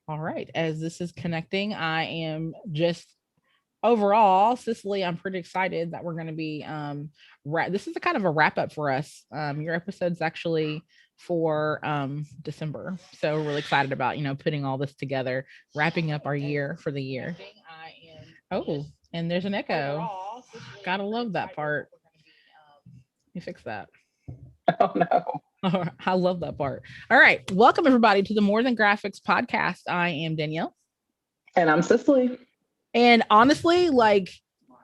All right. As this is connecting, I am just overall, Cicely, I'm pretty excited that we're going to be this is a kind of a wrap up for us. Your episode's actually for December. So we're really excited about, putting all this together, wrapping up our year for the year. Oh, and there's an echo. Gotta love that part. Let me fix that. Oh no. I love that part. All right. Welcome everybody to the More Than Graphics podcast. I am Danielle. And I'm Cicely. And honestly,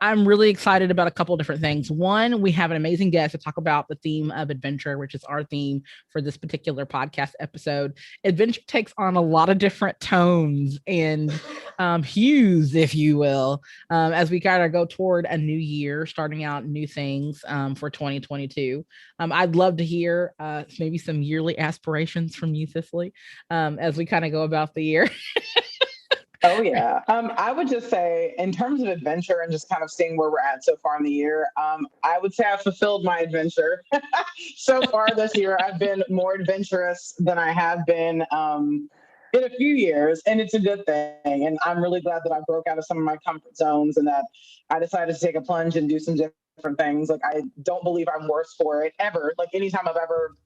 I'm really excited about a couple of different things. One, we have an amazing guest to talk about the theme of adventure, which is our theme for this particular podcast episode. Adventure takes on a lot of different tones and hues, if you will, as we kind of go toward a new year, starting out new things for 2022. I'd love to hear maybe some yearly aspirations from you, Cicely, as we kind of go about the year. Oh yeah. I would just say, in terms of adventure and just kind of seeing where we're at so far in the year, I would say I've fulfilled my adventure so far this year. I've been more adventurous than I have been in a few years, and it's a good thing. And I'm really glad that I broke out of some of my comfort zones and that I decided to take a plunge and do some different things. Like, I don't believe I'm worse for it ever. Like, anytime I've ever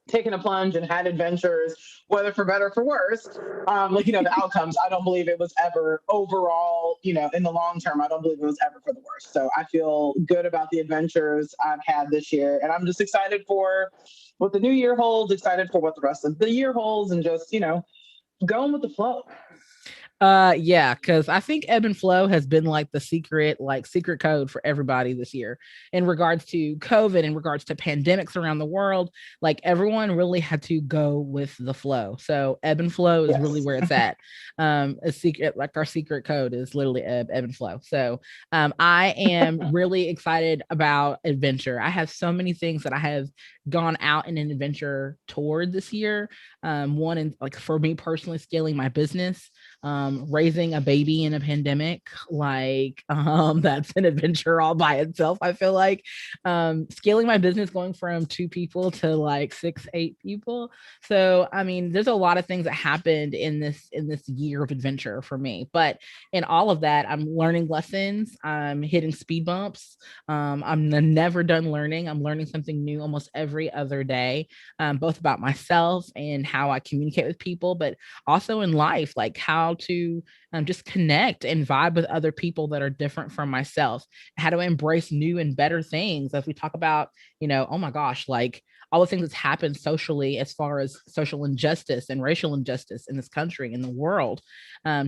taken a plunge and had adventures, whether for better or for worse, the outcomes, I don't believe it was ever overall, in the long term, I don't believe it was ever for the worst. So I feel good about the adventures I've had this year. And I'm just excited for what the new year holds, excited for what the rest of the year holds, and just, going with the flow. Yeah, because I think ebb and flow has been like the secret code for everybody this year in regards to COVID, in regards to pandemics around the world. Like, everyone really had to go with the flow. So ebb and flow is really Yes. where it's at. A secret, like our secret code is literally ebb and flow. So I am really excited about adventure. I have so many things that I have gone out in an adventure toward this year. One, and like for me personally, scaling my business, raising a baby in a pandemic, that's an adventure all by itself. I feel like scaling my business, going from 2 people to like 6 8 people. So I mean, there's a lot of things that happened in this year of adventure for me, but in all of that, I'm learning lessons, I'm hitting speed bumps. I'm never done learning. I'm learning something new almost every other day, both about myself and how I communicate with people, but also in life, like how to just connect and vibe with other people that are different from myself, how to embrace new and better things as we talk about, oh my gosh, like all the things that's happened socially as far as social injustice and racial injustice in this country, in the world,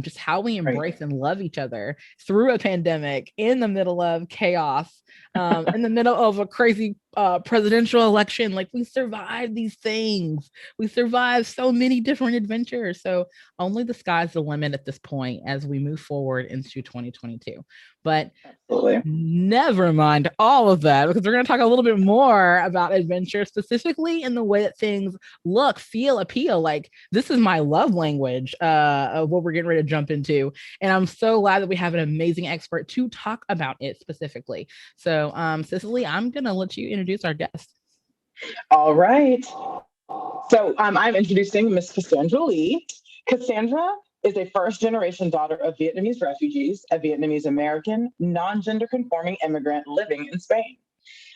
just how we Right. embrace and love each other through a pandemic, in the middle of chaos, in the middle of a crazy presidential election. Like, we survived these things. We survived so many different adventures. So only the sky's the limit at this point as we move forward into 2022. But Absolutely. never mind all of that, because we're going to talk a little bit more about adventure, specifically in the way that things look, feel, appeal. Like, this is my love language of what we're getting ready to jump into. And I'm so glad that we have an amazing expert to talk about it specifically. So, Cicely, I'm going to let you introduce our guest. All right. So I'm introducing Miss Cassandra Lee. Cassandra is a first generation daughter of Vietnamese refugees, a Vietnamese-American, non-gender conforming immigrant living in Spain.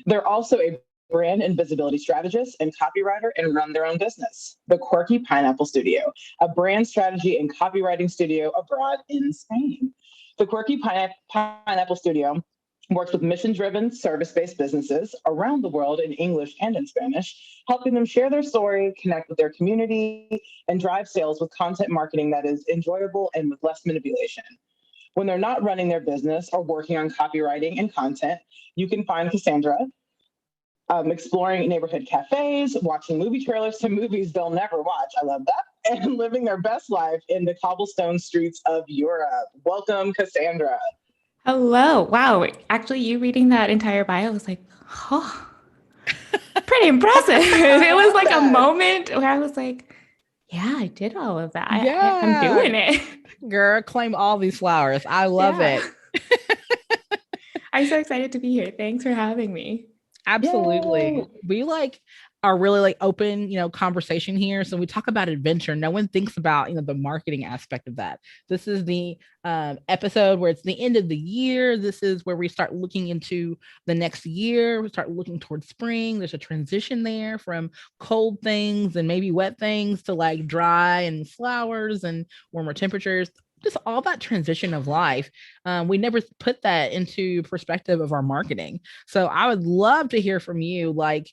They're also a brand and visibility strategist and copywriter, and run their own business, the Quirky Pineapple Studio, a brand strategy and copywriting studio abroad in Spain. The Quirky Pineapple Studio works with mission-driven, service-based businesses around the world in English and in Spanish, helping them share their story, connect with their community, and drive sales with content marketing that is enjoyable and with less manipulation. When they're not running their business or working on copywriting and content, you can find Cassandra exploring neighborhood cafes, watching movie trailers to movies they'll never watch. I love that. And living their best life in the cobblestone streets of Europe. Welcome, Cassandra. Hello. Wow. Actually, you reading that entire bio was like, oh, pretty impressive. It was like a moment where I was like, yeah, I did all of that. I'm Yeah, doing it. girl, claim all these flowers. I love Yeah. it. I'm so excited to be here. Thanks for having me. Absolutely. Yay. our really like open, conversation here. So we talk about adventure. No one thinks about, the marketing aspect of that. This is the episode where it's the end of the year. This is where we start looking into the next year. We start looking towards spring. There's a transition there from cold things and maybe wet things to like dry and flowers and warmer temperatures, just all that transition of life. We never put that into perspective of our marketing. So I would love to hear from you, like,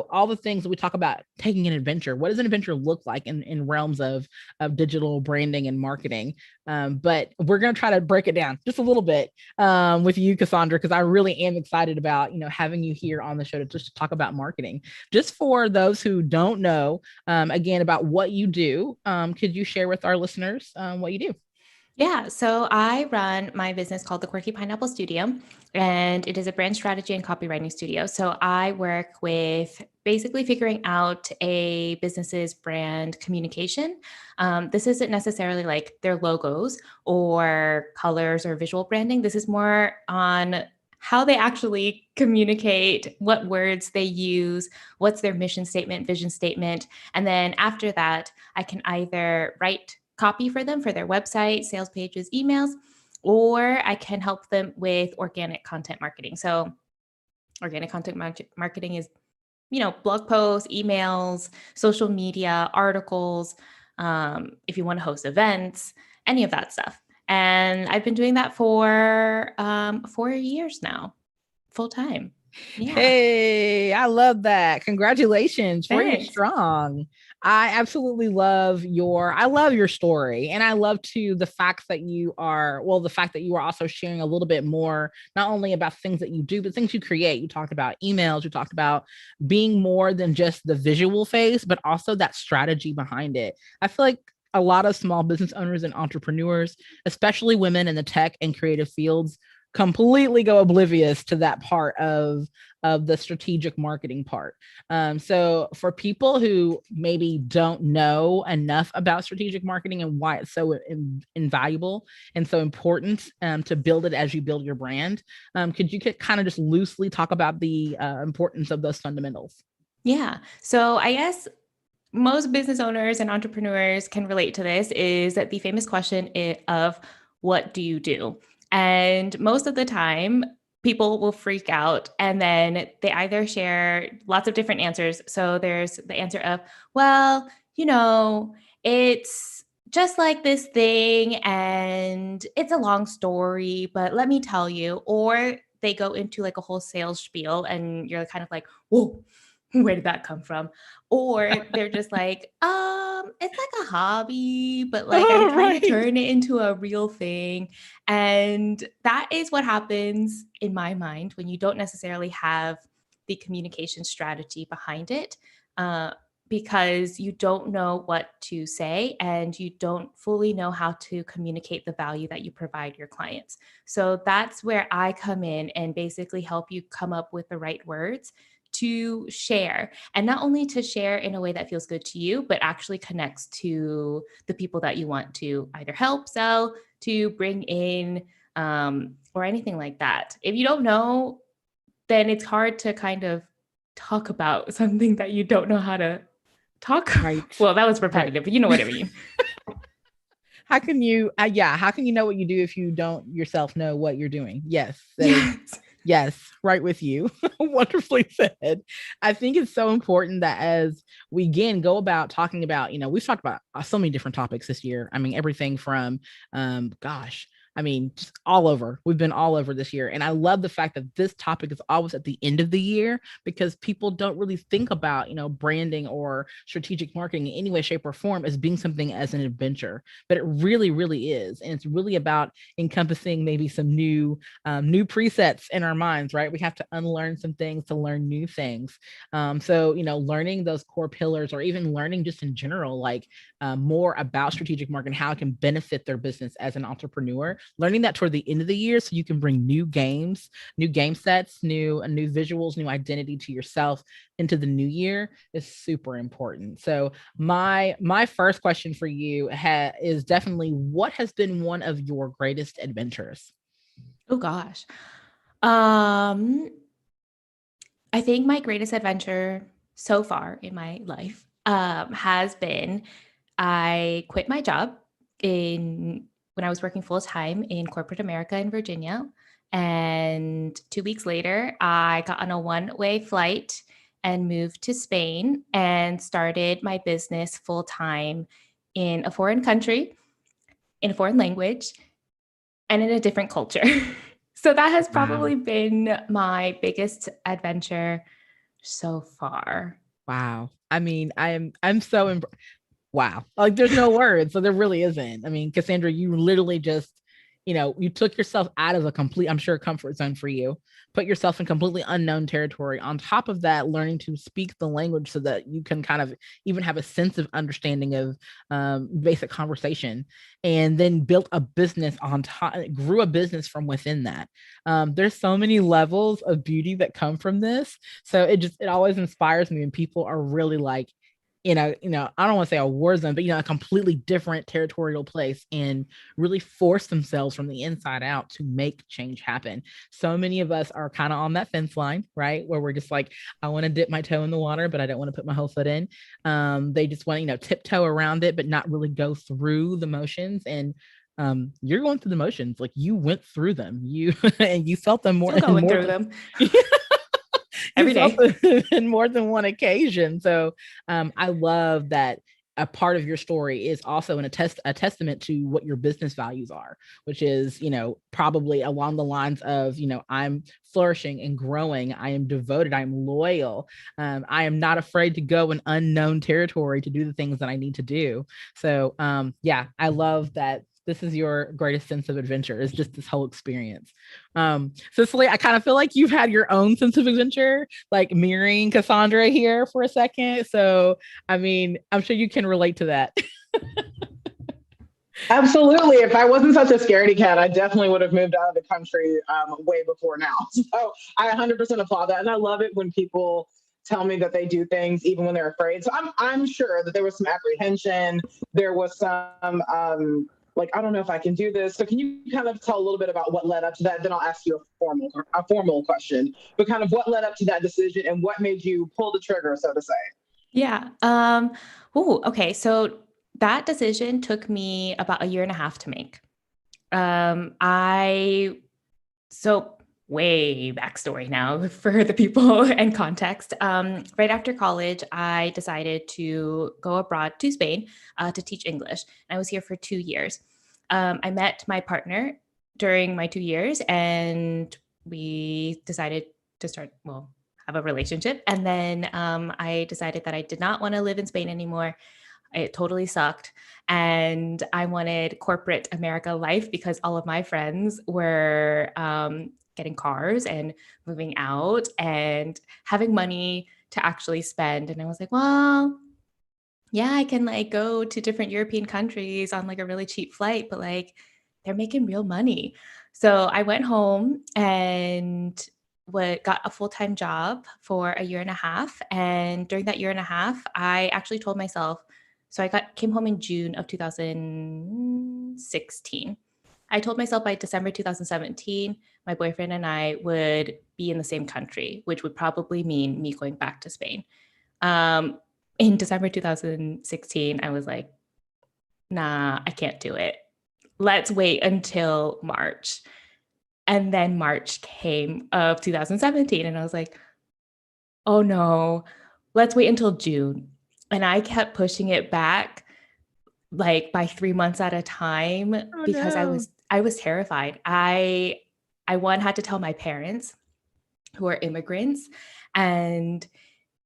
all the things that we talk about taking an adventure. What does an adventure look like in realms of digital branding and marketing? But we're going to try to break it down just a little bit with you, Cassandra, because I really am excited about, having you here on the show to just talk about marketing. Just for those who don't know, again, about what you do, could you share with our listeners what you do? Yeah, so I run my business called the Quirky Pineapple Studio, and it is a brand strategy and copywriting studio. So I work with basically figuring out a business's brand communication. This isn't necessarily like their logos or colors or visual branding. This is more on how they actually communicate, what words they use, what's their mission statement, vision statement. And then after that, I can either write copy for them for their website, sales pages, emails, or I can help them with organic content marketing. So organic content marketing is, blog posts, emails, social media, articles, if you want to host events, any of that stuff. And I've been doing that for 4 years now, full time. Yeah. Hey, I love that. Congratulations. 4 years strong. I absolutely love your story. And I love too the fact that you are also sharing a little bit more, not only about things that you do, but things you create. You talked about emails, you talked about being more than just the visual face, but also that strategy behind it. I feel like a lot of small business owners and entrepreneurs, especially women in the tech and creative fields, completely go oblivious to that part of the strategic marketing part. So for people who maybe don't know enough about strategic marketing and why it's so invaluable and so important to build it as you build your brand, could you kind of just loosely talk about the importance of those fundamentals? Yeah. So I guess most business owners and entrepreneurs can relate to this, is that the famous question of what do you do? And most of the time, people will freak out and then they either share lots of different answers. So there's the answer of, well, it's just like this thing and it's a long story, but let me tell you. Or they go into like a whole sales spiel and you're kind of like, whoa, where did that come from? Or they're just like, it's like a hobby, but like I'm trying to turn it into a real thing. And that is what happens in my mind when you don't necessarily have the communication strategy behind it, because you don't know what to say and you don't fully know how to communicate the value that you provide your clients. So that's where I come in and basically help you come up with the right words to share, and not only to share in a way that feels good to you, but actually connects to the people that you want to either help, sell, to bring in, or anything like that. If you don't know, then it's hard to kind of talk about something that you don't know how to talk. Right. Well, that was repetitive, but you know what I mean. How can you know what you do if you don't yourself know what you're doing? Yes. Yes, right with you. Wonderfully said. I think it's so important that as we again go about talking about, we've talked about so many different topics this year. I mean, everything from, just all over. We've been all over this year. And I love the fact that this topic is always at the end of the year, because people don't really think about, branding or strategic marketing in any way, shape, or form as being something as an adventure. But it really, really is. And it's really about encompassing maybe some new presets in our minds, right? We have to unlearn some things to learn new things. So, learning those core pillars, or even learning just in general, like more about strategic marketing, how it can benefit their business as an entrepreneur, learning that toward the end of the year so you can bring new games, new game sets, new visuals, new identity to yourself into the new year is super important. So my first question for you is definitely, what has been one of your greatest adventures? Oh gosh. I think my greatest adventure so far in my life has been I quit my job when I was working full time in corporate America in Virginia. And 2 weeks later, I got on a one-way flight and moved to Spain and started my business full time in a foreign country, in a foreign language, and in a different culture. So that has probably been my biggest adventure so far. Wow. I mean, I'm so wow. Like there's no words. So there really isn't. I mean, Cassandra, you literally just, you took yourself out of a complete, I'm sure, comfort zone for you, put yourself in completely unknown territory. On top of that, learning to speak the language so that you can kind of even have a sense of understanding of basic conversation, and then built a business on top, grew a business from within that. There's so many levels of beauty that come from this. So it always inspires me when people are really like, I don't want to say a war zone, but a completely different territorial place, and really force themselves from the inside out to make change happen. So many of us are kind of on that fence line, right? Where we're just like, I want to dip my toe in the water, but I don't want to put my whole foot in. They just want to, tiptoe around it, but not really go through the motions. And you're going through the motions, like you went through them, and you felt them more. Still going through them. Every day in more than one occasion. So I love that a part of your story is also a testament to what your business values are, which is, probably along the lines of, I'm flourishing and growing. I am devoted. I'm loyal. I am not afraid to go in unknown territory to do the things that I need to do. So yeah, I love that. This is your greatest sense of adventure, is just this whole experience. Cicely, I kind of feel like you've had your own sense of adventure, like mirroring Cassandra here for a second. So, I mean, I'm sure you can relate to that. Absolutely. If I wasn't such a scaredy cat, I definitely would have moved out of the country way before now. So I 100% applaud that. And I love it when people tell me that they do things even when they're afraid. So I'm sure that there was some apprehension. There was some like, I don't know if I can do this. So can you kind of tell a little bit about what led up to that? Then I'll ask you a formal question, but kind of what led up to that decision and what made you pull the trigger, so to say? Yeah. Okay. So that decision took me about a year and a half to make. So way backstory now for the people and context. Right after college, I decided to go abroad to Spain to teach English. I was here for 2 years. I met my partner during my 2 years, and we decided to have a relationship. And then I decided that I did not want to live in Spain anymore. It totally sucked. And I wanted corporate America life because all of my friends were getting cars and moving out and having money to actually spend. And I was like, well, yeah, I can like go to different European countries on like a really cheap flight, but like they're making real money. So I went home and got a full-time job for a year and a half. And during that year and a half, I actually told myself, so came home in June of 2016. I told myself by December 2017, my boyfriend and I would be in the same country, which would probably mean me going back to Spain. In December 2016, I was like, nah, I can't do it. Let's wait until March. And then March came of 2017, and I was like, oh no, let's wait until June. And I kept pushing it back like by 3 months at a time because I was terrified. I had to tell my parents, who are immigrants. And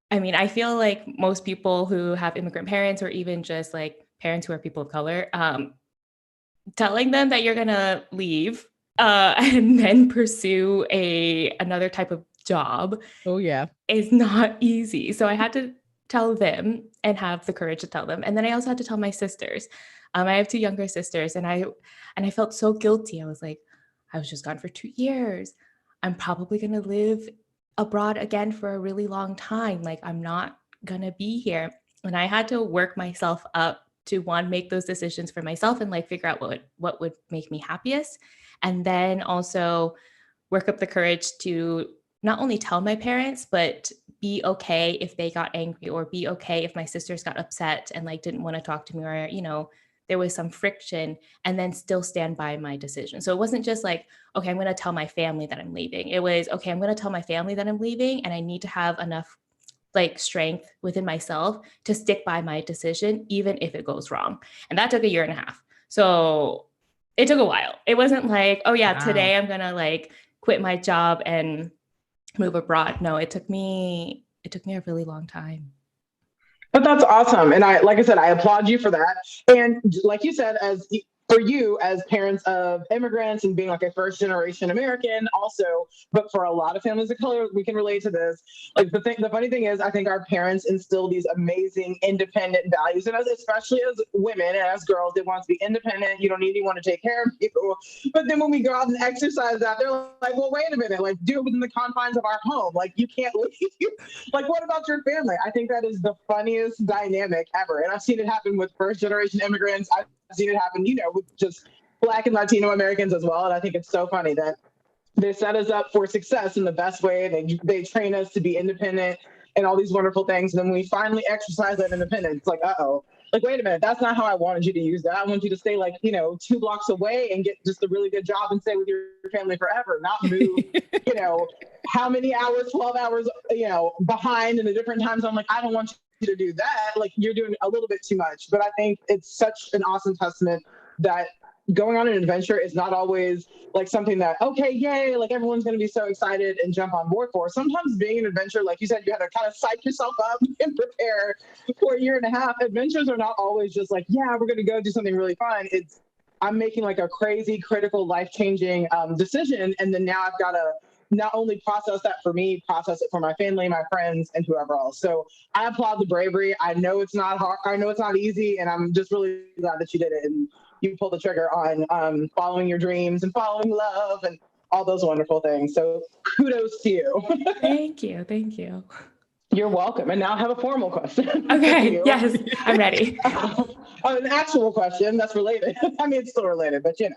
I mean, I feel like most people who have immigrant parents, or even just like parents who are people of color, telling them that you're gonna leave and then pursue another type of job. Oh yeah, is not easy. So I had to tell them and have the courage to tell them. And then I also had to tell my sisters. I have 2 younger sisters, and I felt so guilty. I was like, I was just gone for 2 years. I'm probably gonna live abroad again for a really long time. Like, I'm not gonna be here. And I had to work myself up to make those decisions for myself and like figure out what would make me happiest. And then also work up the courage to not only tell my parents, but be okay if they got angry, or be okay if my sisters got upset and like didn't want to talk to me, or, you know, there was some friction, and then still stand by my decision. So it wasn't just like, okay, I'm going to tell my family that I'm leaving. It was, okay, I'm going to tell my family that I'm leaving, and I need to have enough like strength within myself to stick by my decision, even if it goes wrong. And that took a year and a half. So it took a while. It wasn't like, oh yeah, today I'm going to like quit my job and move abroad. No, it took me a really long time. But that's awesome. And like I said, I applaud you for that. And like you said, for you as parents of immigrants and being like a first generation American also, but for a lot of families of color, we can relate to this. Like the funny thing is, I think our parents instill these amazing independent values in us, especially as women and as girls. They want us to be independent. You don't need anyone to take care of you. But then when we go out and exercise that, they're like, well, wait a minute, like do it within the confines of our home. Like you can't leave. Like, what about your family? I think that is the funniest dynamic ever. And I've seen it happen with first generation immigrants. I've seen it happen, you know, with just Black and Latino Americans as well. And I think it's so funny that they set us up for success in the best way. They train us to be independent and all these wonderful things. And then when we finally exercise that independence, it's like, uh-oh, like, wait a minute, that's not how I wanted you to use that. I want you to stay like, you know, 2 blocks away and get just a really good job and stay with your family forever, not move, you know, how many hours, 12 hours, you know, behind in a different time zone. Like, I don't want you to do that. Like, you're doing a little bit too much. But I think it's such an awesome testament that going on an adventure is not always like something that, okay, yay, like everyone's going to be so excited and jump on board for. Sometimes being an adventure, like you said, you have to kind of psych yourself up and prepare for a year and a half. Adventures are not always just like, yeah, we're going to go do something really fun. It's, I'm making like a crazy, critical, life-changing decision. And then now I've got to not only process that for me, process it for my family, my friends, and whoever else. So I applaud the bravery. I know it's not hard. I know it's not easy. And I'm just really glad that you did it. And you pulled the trigger on following your dreams and following love and all those wonderful things. So kudos to you. Thank you. Thank you. You're welcome. And now I have a formal question. Okay. Yes, I'm ready. An actual question that's related. I mean, it's still related, but you know.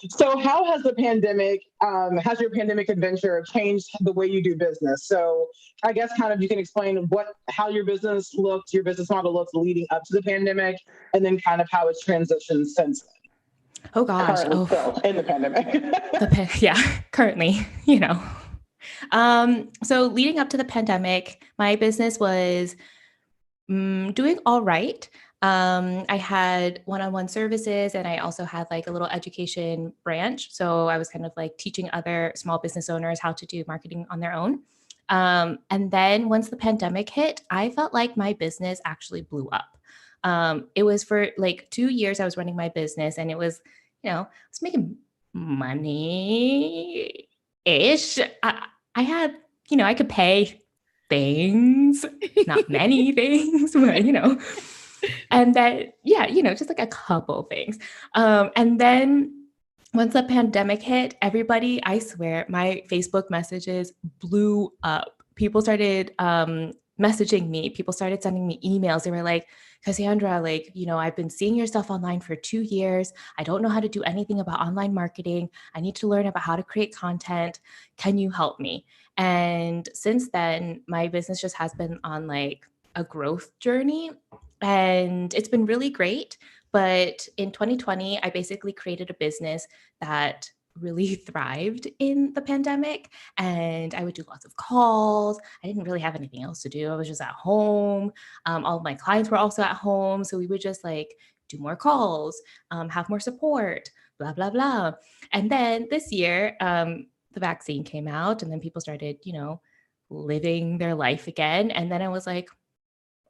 So how has the pandemic, has your pandemic adventure changed the way you do business? So I guess kind of you can explain how your business looked, your business model looked leading up to the pandemic, and then kind of how it's transitioned since then. Oh gosh. Still in the pandemic. Yeah, currently, you know. So leading up to the pandemic, my business was doing all right. I had one-on-one services, and I also had like a little education branch. So I was kind of like teaching other small business owners how to do marketing on their own. And then once the pandemic hit, I felt like my business actually blew up. It was for like 2 years I was running my business, and it was, you know, I was making money-ish. I had, you know, I could pay things, not many things, but, you know, and that, yeah, you know, just like a couple things. And then once the pandemic hit, everybody, I swear, my Facebook messages blew up. People started messaging me. People started sending me emails. They were like, Cassandra, like, you know, I've been seeing your stuff online for 2 years. I don't know how to do anything about online marketing. I need to learn about how to create content. Can you help me? And since then, my business just has been on like a growth journey, and it's been really great. But in 2020, I basically created a business that really thrived in the pandemic, and I would do lots of calls. I didn't really have anything else to do. I was just at home. All of my clients were also at home. So we would just like do more calls, have more support, blah, blah, blah. And then this year, the vaccine came out, and then people started, you know, living their life again. And then I was like,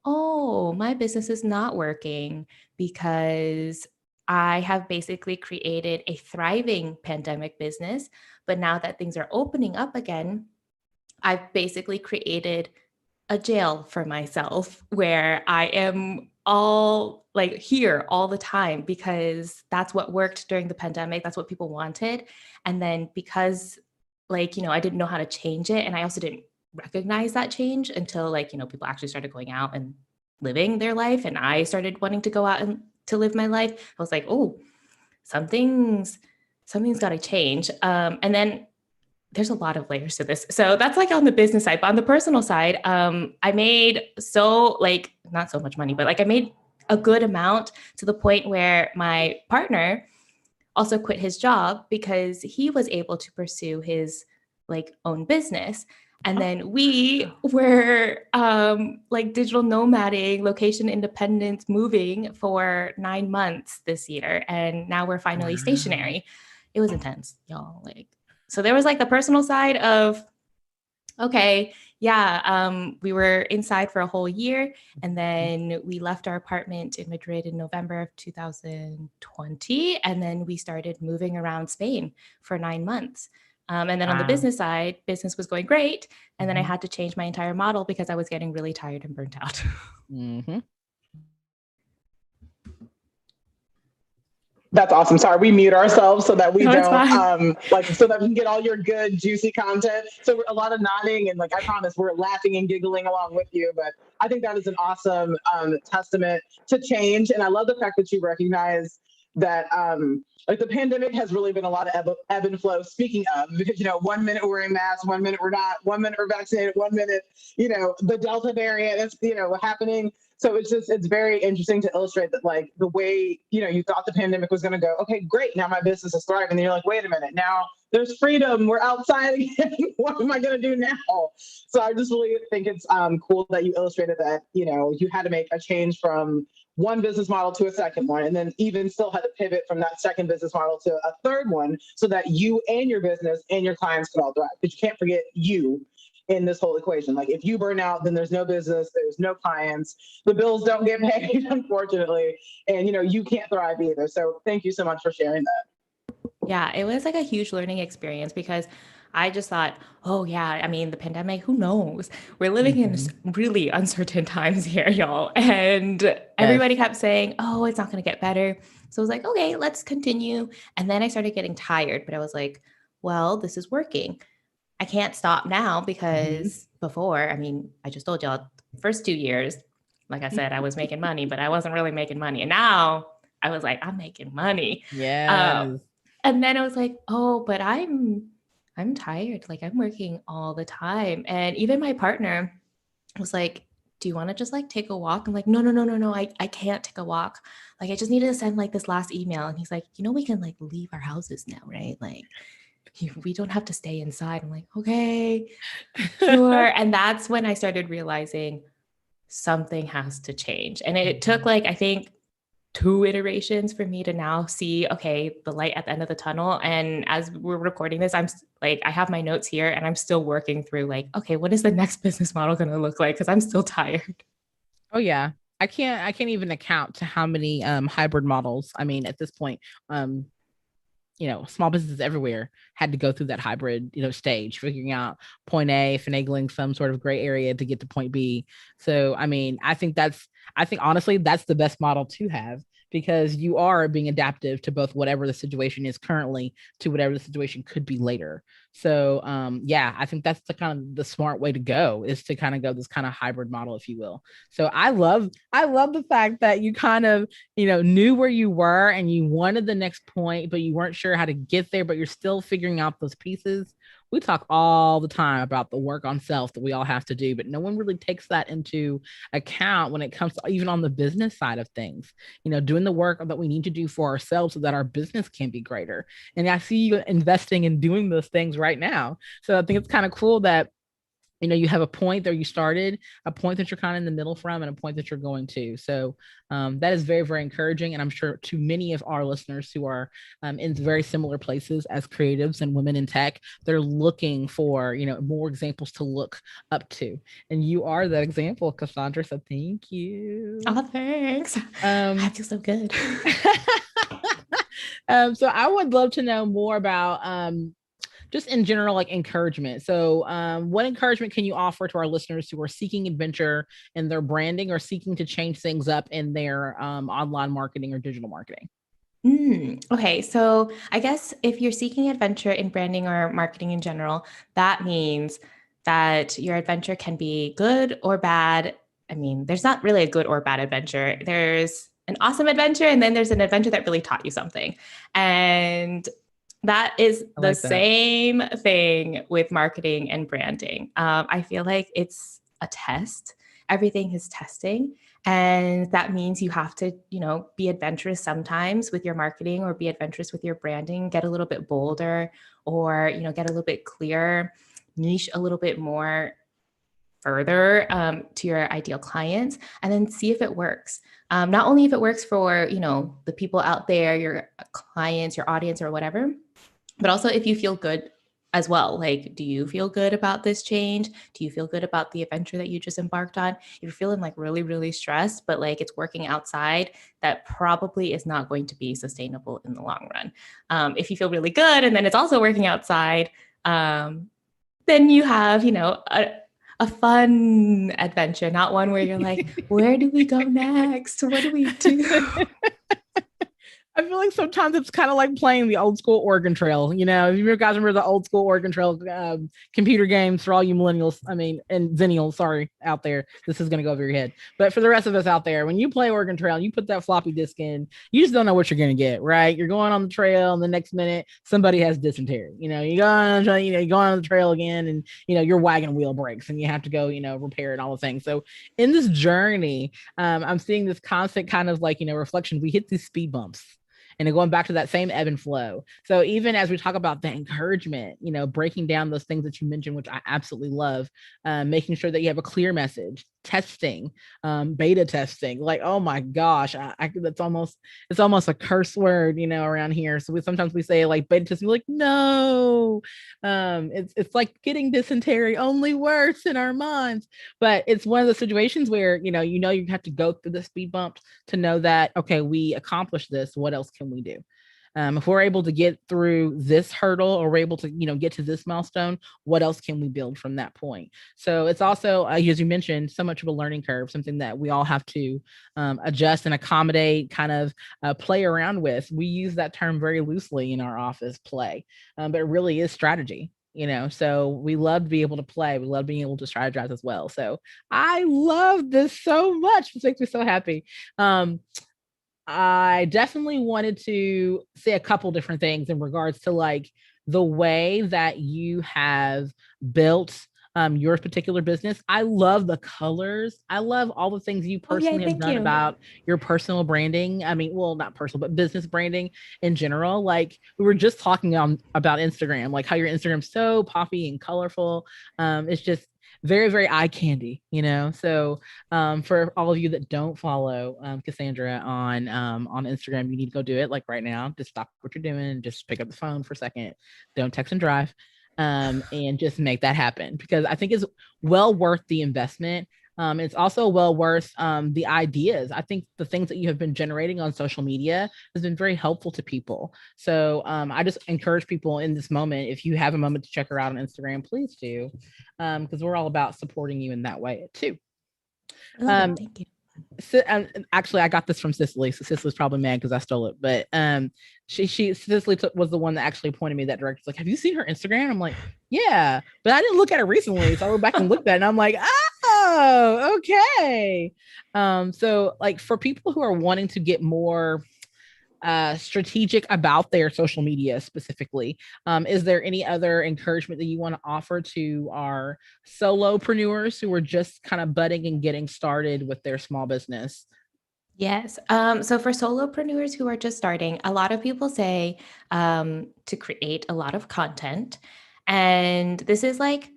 oh, my business is not working because I have basically created a thriving pandemic business. But now that things are opening up again, I've basically created a jail for myself where I am all like here all the time because that's what worked during the pandemic. That's what people wanted. And then because like, you know, I didn't know how to change it. And I also didn't recognize that change until like, you know, people actually started going out and living their life. And I started wanting to go out and to live my life. I was like, oh, something's got to change. And then there's a lot of layers to this. So that's like on the business side. But on the personal side, I made not so much money, but like I made a good amount to the point where my partner also quit his job because he was able to pursue his like own business. And then we were like digital nomading, location independence, moving for 9 months this year. And now we're finally stationary. It was intense, y'all. Like, so there was like the personal side of, okay, yeah, we were inside for a whole year. And then we left our apartment in Madrid in November of 2020. And then we started moving around Spain for 9 months. And then on the business side, business was going great. And then I had to change my entire model because I was getting really tired and burnt out. That's awesome. Sorry, we mute ourselves so that we don't so that we can get all your good, juicy content. So we're a lot of nodding and like I promise we're laughing and giggling along with you. But I think that is an awesome testament to change. And I love the fact that you recognize that like the pandemic has really been a lot of ebb and flow. Speaking of, because 1 minute we're wearing masks, 1 minute we're not, 1 minute we're vaccinated, 1 minute the Delta variant is happening. So it's very interesting to illustrate that like the way you thought the pandemic was going to go. Okay, great. Now my business is thriving. And you're like, wait a minute. Now there's freedom. We're outside again. What am I going to do now? So I just really think it's cool that you illustrated that you had to make a change from one business model to a second one, and then even still had to pivot from that second business model to a third one so that you and your business and your clients could all thrive. Because you can't forget you in this whole equation. Like if you burn out, then there's no business, there's no clients, the bills don't get paid, unfortunately, and you can't thrive either. So thank you so much for sharing that. Yeah, it was like a huge learning experience because I just thought, oh yeah, I mean, the pandemic, who knows? We're living in really uncertain times here, y'all. And everybody kept saying, oh, it's not going to get better. So I was like, okay, let's continue. And then I started getting tired, but I was like, well, this is working. I can't stop now because before, I mean, I just told y'all, first 2 years, like I said, I was making money, but I wasn't really making money. And now I was like, I'm making money. Yes. And then I was like, oh, but I'm tired. Like I'm working all the time. And even my partner was like, do you want to just like take a walk? I'm like, no. I can't take a walk. Like, I just needed to send like this last email. And he's like, we can like leave our houses now, right? Like we don't have to stay inside. I'm like, okay, sure. And that's when I started realizing something has to change. And it took like, I think 2 iterations for me to now see, okay, the light at the end of the tunnel. And as we're recording this, I'm like, I have my notes here and I'm still working through like, okay, what is the next business model going to look like? Cause I'm still tired. Oh yeah. I can't even account to how many hybrid models. I mean, at this point, small businesses everywhere had to go through that hybrid, stage, figuring out point A, finagling some sort of gray area to get to point B. So, I mean, I think honestly, that's the best model to have because you are being adaptive to both whatever the situation is currently to whatever the situation could be later. So, I think that's the kind of the smart way to go is to kind of go this kind of hybrid model, if you will. So I love the fact that you kind of, knew where you were and you wanted the next point, but you weren't sure how to get there, but you're still figuring out those pieces. We talk all the time about the work on self that we all have to do, but no one really takes that into account when it comes to even on the business side of things, doing the work that we need to do for ourselves so that our business can be greater. And I see you investing in doing those things right now. So I think it's kind of cool that you have a point there you started, a point that you're kind of in the middle from, and a point that you're going to. So that is very, very encouraging. And I'm sure to many of our listeners who are in very similar places as creatives and women in tech, they're looking for, more examples to look up to. And you are that example, Cassandra. So thank you. Oh, thanks. I feel so good. So I would love to know more about just in general, like encouragement. So what encouragement can you offer to our listeners who are seeking adventure in their branding or seeking to change things up in their online marketing or digital marketing? Okay, so I guess if you're seeking adventure in branding or marketing in general, that means that your adventure can be good or bad. I mean, there's not really a good or bad adventure. There's an awesome adventure, and then there's an adventure that really taught you something. And That is I the like that. same thing with marketing and branding. I feel like it's a test. Everything is testing. And that means you have to, be adventurous sometimes with your marketing or be adventurous with your branding, get a little bit bolder or, get a little bit clearer, niche a little bit more further to your ideal clients, and then see if it works. Not only if it works for, the people out there, your clients, your audience or whatever, but also if you feel good as well. Like, do you feel good about this change? Do you feel good about the adventure that you just embarked on? If you're feeling like really, really stressed, but like it's working outside, that probably is not going to be sustainable in the long run. If you feel really good and then it's also working outside, then you have, a fun adventure, not one where you're like, where do we go next? What do we do? I feel like sometimes it's kind of like playing the old school Oregon Trail. If you guys remember the old school Oregon Trail computer games for all you millennials, and zennials, sorry, out there. This is going to go over your head. But for the rest of us out there, when you play Oregon Trail and you put that floppy disk in, you just don't know what you're going to get, right? You're going on the trail and the next minute somebody has dysentery. You go on, you go on the trail again and, your wagon wheel breaks and you have to go, repair it, all the things. So in this journey, I'm seeing this constant kind of like, reflection. We hit these speed bumps. And going back to that same ebb and flow. So even as we talk about the encouragement, breaking down those things that you mentioned, which I absolutely love, making sure that you have a clear message, testing, beta testing, like, oh my gosh, it's almost a curse word, around here. So sometimes we say like beta testing, like, no, it's like getting dysentery, only worse in our minds. But it's one of the situations where, you have to go through the speed bumps to know that, okay, we accomplished this. What else can we do? If we're able to get through this hurdle or we're able to, get to this milestone, what else can we build from that point? So it's also, as you mentioned, so much of a learning curve, something that we all have to adjust and accommodate, kind of play around with. We use that term very loosely in our office, play, but it really is strategy. So we love to be able to play. We love being able to strategize as well. So I love this so much. This makes me so happy. I definitely wanted to say a couple different things in regards to like the way that you have built your particular business. I love the colors. I love all the things you personally have done about your personal branding. Well, not personal, but business branding in general. Like we were just talking about Instagram, like how your Instagram's so poppy and colorful. It's just very, very eye candy, So for all of you that don't follow Cassandra on Instagram, you need to go do it like right now. Just stop what you're doing, just pick up the phone for a second. Don't text and drive. And just make that happen, because I think it's well worth the investment. It's also well worth the ideas. I think the things that you have been generating on social media has been very helpful to people. So I just encourage people in this moment, if you have a moment to check her out on Instagram, please do, because we're all about supporting you in that way too. Thank you. Actually, I got this from Cicely, so Cicely's probably mad because I stole it. But Cicely was the one that actually pointed me that direction. Like, have you seen her Instagram? I'm like, yeah, but I didn't look at it recently, so I went back and looked at it, and I'm like, oh, okay. So like for people who are wanting to get more strategic about their social media specifically, is there any other encouragement that you want to offer to our solopreneurs who are just kind of budding and getting started with their small business? Yes. So for solopreneurs who are just starting, a lot of people say to create a lot of content. And this is like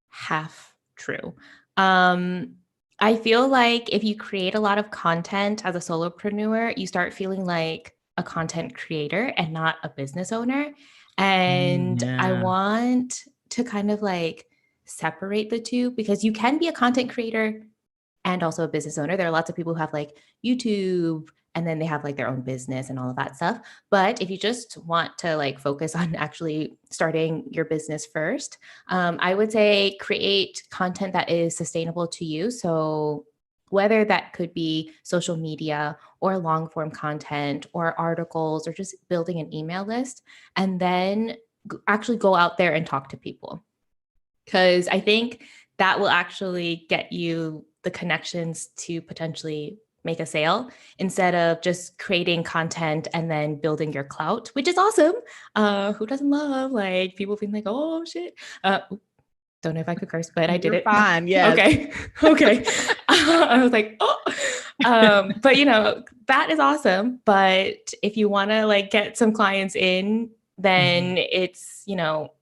half true. I feel like if you create a lot of content as a solopreneur, you start feeling like a content creator and not a business owner. And I want to kind of like separate the two, because you can be a content creator and also a business owner. There are lots of people who have like YouTube and then they have like their own business and all of that stuff. But if you just want to like focus on actually starting your business first, I would say create content that is sustainable to you. So whether that could be social media or long form content or articles or just building an email list, and then actually go out there and talk to people. Because I think that will actually get you the connections to potentially make a sale instead of just creating content and then building your clout, which is awesome. Who doesn't love like people being like, oh shit. Don't know if I could curse, but I did it. Fine. Yes. Okay. Okay. I was like, oh, but you know, that is awesome. But if you want to like get some clients in, then it's, you know,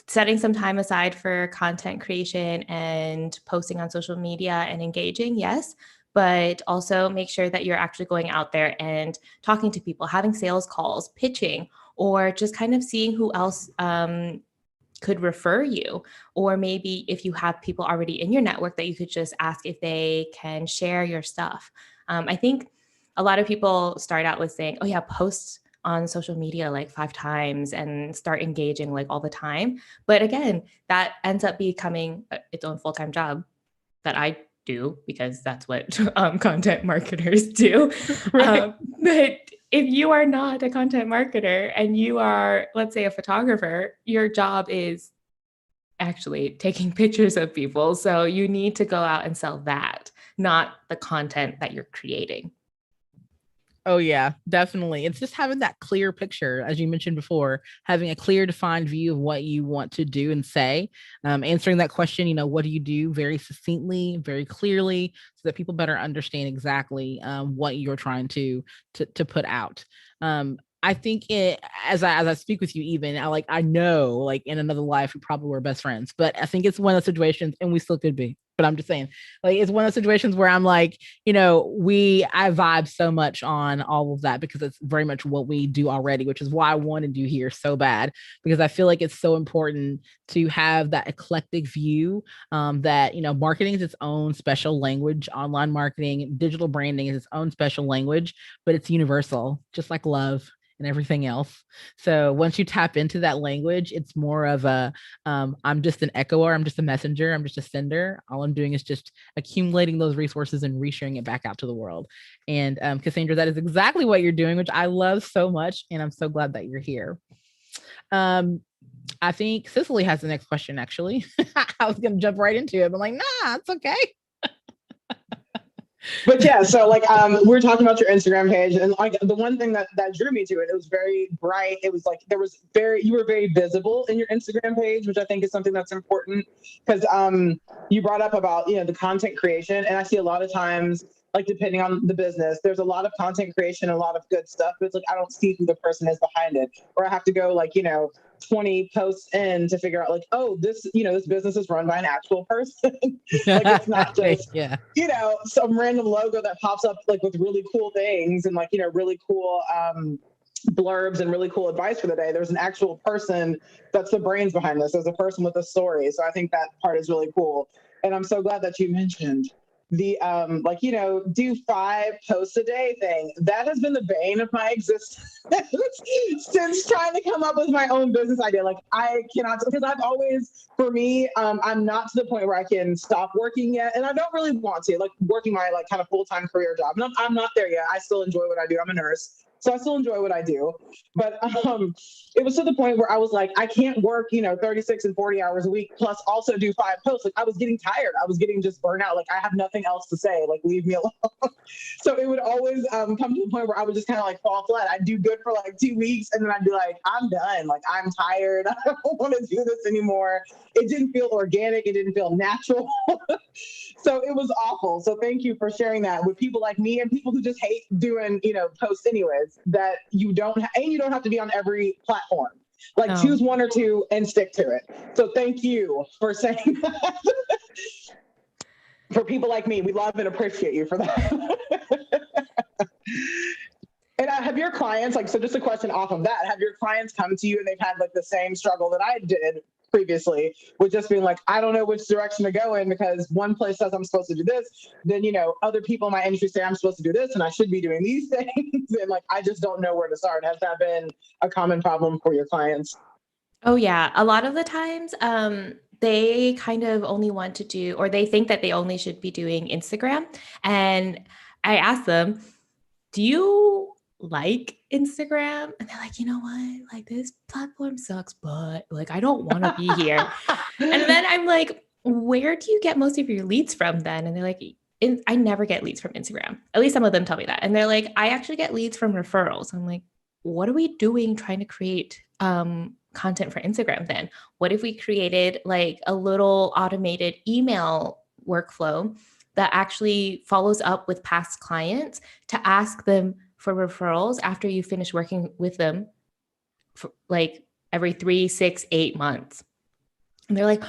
setting some time aside for content creation and posting on social media and engaging. Yes. But also make sure that you're actually going out there and talking to people, having sales calls, pitching, or just kind of seeing who else could refer you. Or maybe if you have people already in your network that you could just ask if they can share your stuff. I think a lot of people start out with saying, oh yeah, post on social media like 5 times and start engaging like all the time. But again, that ends up becoming its own full-time job that I do because that's what content marketers do. Right. But if you are not a content marketer and you are, let's say, a photographer, your job is actually taking pictures of people. So you need to go out and sell that, not the content that you're creating. Oh yeah, definitely. It's just having that clear picture, as you mentioned before, having a clear defined view of what you want to do and say, answering that question, you know, what do you do very succinctly, very clearly, so that people better understand exactly what you're trying to put out. I think as I speak with you, even I know like in another life we probably were best friends, but I think it's one of those situations, and we still could be. But I'm just saying, like, it's one of those situations where I'm like, you know, I vibe so much on all of that because it's very much what we do already, which is why I wanted you here so bad, because I feel like it's so important to have that eclectic view, that, you know, marketing is its own special language, online marketing, digital branding is its own special language, but it's universal, just like love and everything else. So once you tap into that language, it's more of a, I'm just an echoer, I'm just a messenger, I'm just a sender. All I'm doing is just accumulating those resources and resharing it back out to the world. And Cassandra, that is exactly what you're doing, which I love so much. And I'm so glad that you're here. I think Cicely has the next question, actually. I was going to jump right into it, but I'm like, nah, it's okay. But yeah, so like we were talking about your Instagram page, and like the one thing that drew me to it, it was very bright. It was like you were very visible in your Instagram page, which I think is something that's important because you brought up about, you know, the content creation, and I see a lot of times, like depending on the business, there's a lot of content creation, a lot of good stuff, but it's like I don't see who the person is behind it, or I have to go like, you know, 20 posts in to figure out like, oh, this, you know, this business is run by an actual person. Like it's not just, you know, some random logo that pops up like with really cool things and like, you know, really cool blurbs and really cool advice for the day. There's an actual person that's the brains behind this. There's a person with a story. So I think that part is really cool. And I'm so glad that you mentioned the like, you know, do 5 posts a day thing. That has been the bane of my existence since trying to come up with my own business idea. Like I cannot, because I've always, for me, I'm not to the point where I can stop working yet. And I don't really want to, like working my like kind of full-time career job. And I'm not there yet. I still enjoy what I do. I'm a nurse. So I still enjoy what I do. But it was to the point where I was like, I can't work, you know, 36 and 40 hours a week, plus also do 5 posts. Like I was getting tired. I was getting just burnt out. Like I have nothing else to say, like leave me alone. So it would always come to the point where I would just kind of like fall flat. I'd do good for like 2 weeks and then I'd be like, I'm done. Like I'm tired. I don't want to do this anymore. It didn't feel organic. It didn't feel natural. So it was awful. So thank you for sharing that with people like me and people who just hate doing, you know, posts anyways, that you don't have to be on every platform. Like choose 1 or 2 and stick to it. So thank you for saying that. For people like me, we love and appreciate you for that. And have your clients, like, so just a question off of that, have your clients come to you and they've had like the same struggle that I did previously with just being like, I don't know which direction to go in because one place says I'm supposed to do this. Then, you know, other people in my industry say I'm supposed to do this and I should be doing these things. And like, I just don't know where to start. Has that been a common problem for your clients? Oh yeah. A lot of the times, they kind of only want to do, or they think that they only should be doing Instagram. And I ask them, do you like Instagram? And they're like, you know what? Like this platform sucks, but like, I don't want to be here. And then I'm like, where do you get most of your leads from then? And they're like, I never get leads from Instagram. At least some of them tell me that. And they're like, I actually get leads from referrals. I'm like, what are we doing trying to create content for Instagram then? What if we created like a little automated email workflow that actually follows up with past clients to ask them for referrals after you finish working with them for like every 3, 6, 8 months? And they're like,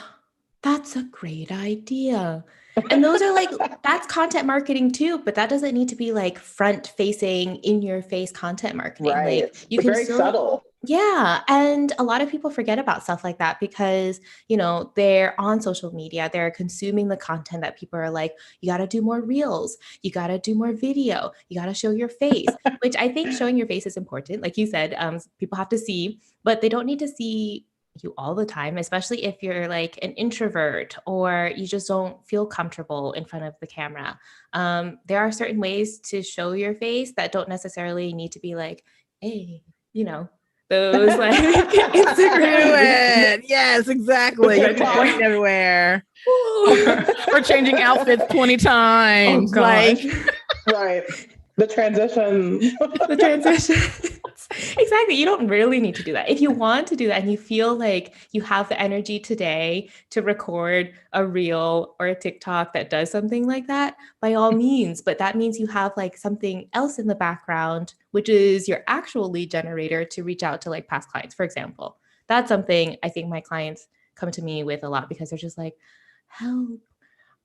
that's a great idea. And those are like, that's content marketing too, but that doesn't need to be like front facing, in your face content marketing. Right. Like you can very subtle. Yeah. And a lot of people forget about stuff like that because, you know, they're on social media, they're consuming the content that people are like, you got to do more reels, you got to do more video, you got to show your face, which I think showing your face is important. Like you said, people have to see, but they don't need to see you all the time, especially if you're like an introvert or you just don't feel comfortable in front of the camera. There are certain ways to show your face that don't necessarily need to be like, hey, you know, those like Instagram. Yes, exactly. You're pointing everywhere. Or changing outfits 20 times. Oh, like right. The transition. The transition. Exactly. You don't really need to do that. If you want to do that and you feel like you have the energy today to record a reel or a TikTok that does something like that, by all means. But that means you have like something else in the background, which is your actual lead generator to reach out to like past clients, for example. That's something I think my clients come to me with a lot because they're just like, help,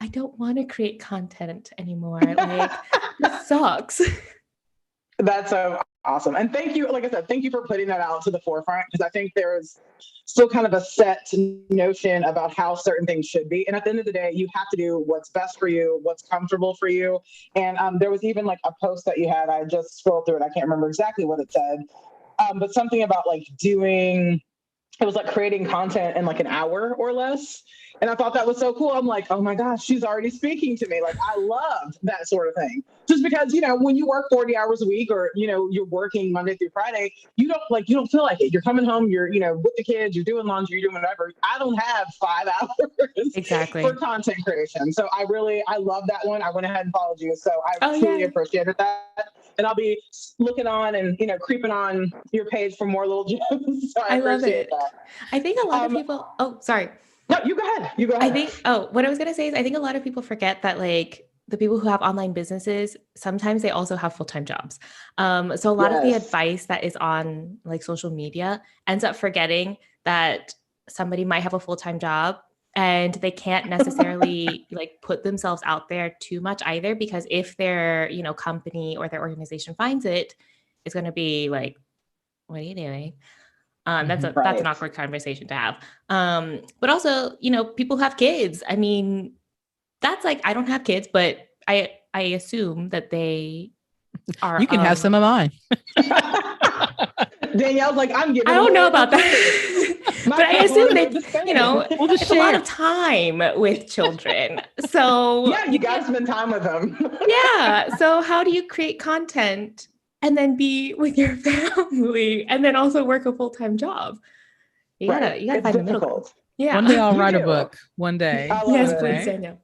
I don't want to create content anymore. Like, this sucks. That's so awesome. And thank you, like I said, thank you for putting that out to the forefront, because I think there's still kind of a set notion about how certain things should be. And at the end of the day, you have to do what's best for you, what's comfortable for you. And there was even like a post that you had, I just scrolled through it, I can't remember exactly what it said, but something about like it was like creating content in like an hour or less. And I thought that was so cool. I'm like, oh my gosh, she's already speaking to me. Like, I love that sort of thing. Just because, you know, when you work 40 hours a week or, you know, you're working Monday through Friday, you don't feel like it. You're coming home, you're, you know, with the kids, you're doing laundry, you're doing whatever. I don't have 5 hours exactly for content creation. So I love that one. I went ahead and followed you. So I truly appreciated that. And I'll be looking on and, you know, creeping on your page for more little gems. So I love it. That. I think a lot of people, sorry. No, you go ahead. I think, what I was going to say is I think a lot of people forget that like the people who have online businesses, sometimes they also have full-time jobs. So a lot of the advice that is on like social media ends up forgetting that somebody might have a full-time job and they can't necessarily like put themselves out there too much either, because if their, you know, company or their organization finds it, it's going to be like, what are you doing? That's an awkward conversation to have. But also, you know, people have kids. I mean, that's like, I don't have kids, but I assume that they are. You can have some of mine. Danielle's like, I don't know about that. But I assume they, you know, it's a lot of time with children. So yeah, you got to spend time with them. Yeah. So how do you create content and then be with your family and then also work a full-time job? You gotta find the middle ground. Yeah. One day I'll write a book. One day. Yes, please, Danielle.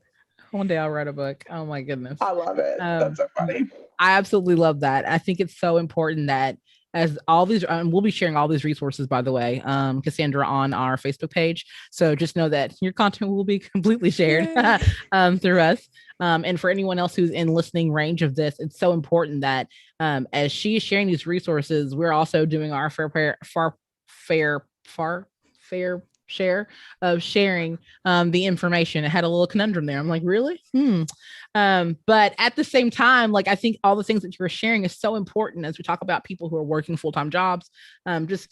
One day I'll write a book. Oh my goodness. I love it. That's so funny. I absolutely love that. I think it's so important that as all these, we'll be sharing all these resources, by the way, Cassandra, on our Facebook page. So just know that your content will be completely shared through us. And for anyone else who's in listening range of this, it's so important that as she is sharing these resources, we're also doing our fair share of sharing the information. It had a little conundrum there. I'm like, really? But at the same time, like, I think all the things that you're sharing is so important as we talk about people who are working full-time jobs, just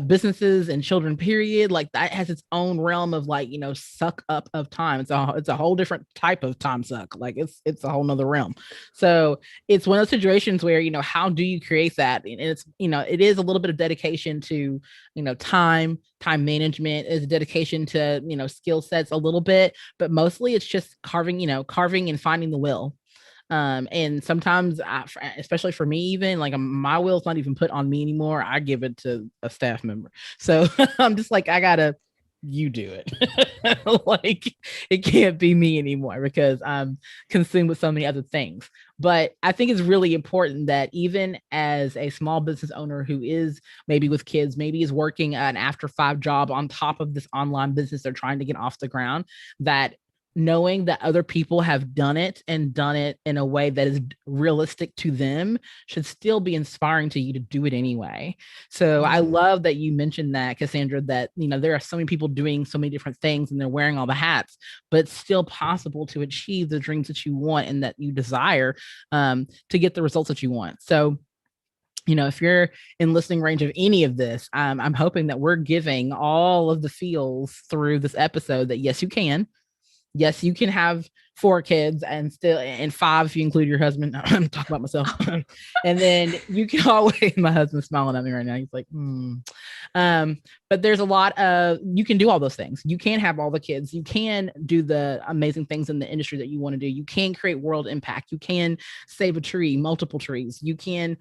businesses and children, period. Like, that has its own realm of, like, you know, suck up of time. It's a whole different type of time suck. Like, it's a whole nother realm. So it's one of those situations where, you know, how do you create that? And it's, you know, it is a little bit of dedication to, you know, time management, is a dedication to, you know, skill sets a little bit, but mostly it's just carving and finding the will. And sometimes especially for me, even like my will's not even put on me anymore. I give it to a staff member. So I'm just like, I gotta you do it. Like it can't be me anymore because I'm consumed with so many other things. But I think it's really important that even as a small business owner who is maybe with kids, maybe is working an after 5 job on top of this online business they're trying to get off the ground, that knowing that other people have done it and done it in a way that is realistic to them should still be inspiring to you to do it anyway. So I love that you mentioned that, Cassandra, that, you know, there are so many people doing so many different things and they're wearing all the hats, but it's still possible to achieve the dreams that you want and that you desire, to get the results that you want. So, you know, if you're in listening range of any of this, I'm hoping that we're giving all of the feels through this episode that yes, you can. Yes, you can have 4 kids and still, and 5 if you include your husband. I'm talking about myself. And then you can always, my husband's smiling at me right now. He's like, but there's a lot of, you can do all those things. You can have all the kids. You can do the amazing things in the industry that you want to do. You can create world impact. You can save a tree, multiple trees. You can,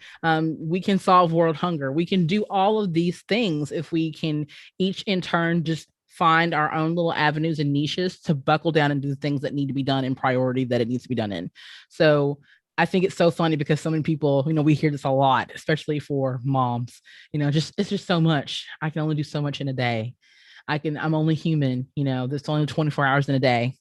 we can solve world hunger. We can do all of these things if we can each in turn just find our own little avenues and niches to buckle down and do the things that need to be done in priority that it needs to be done in. So I think it's so funny because so many people, you know, we hear this a lot, especially for moms, you know, just, it's just so much. I can only do so much in a day. I'm only human, you know, there's only 24 hours in a day.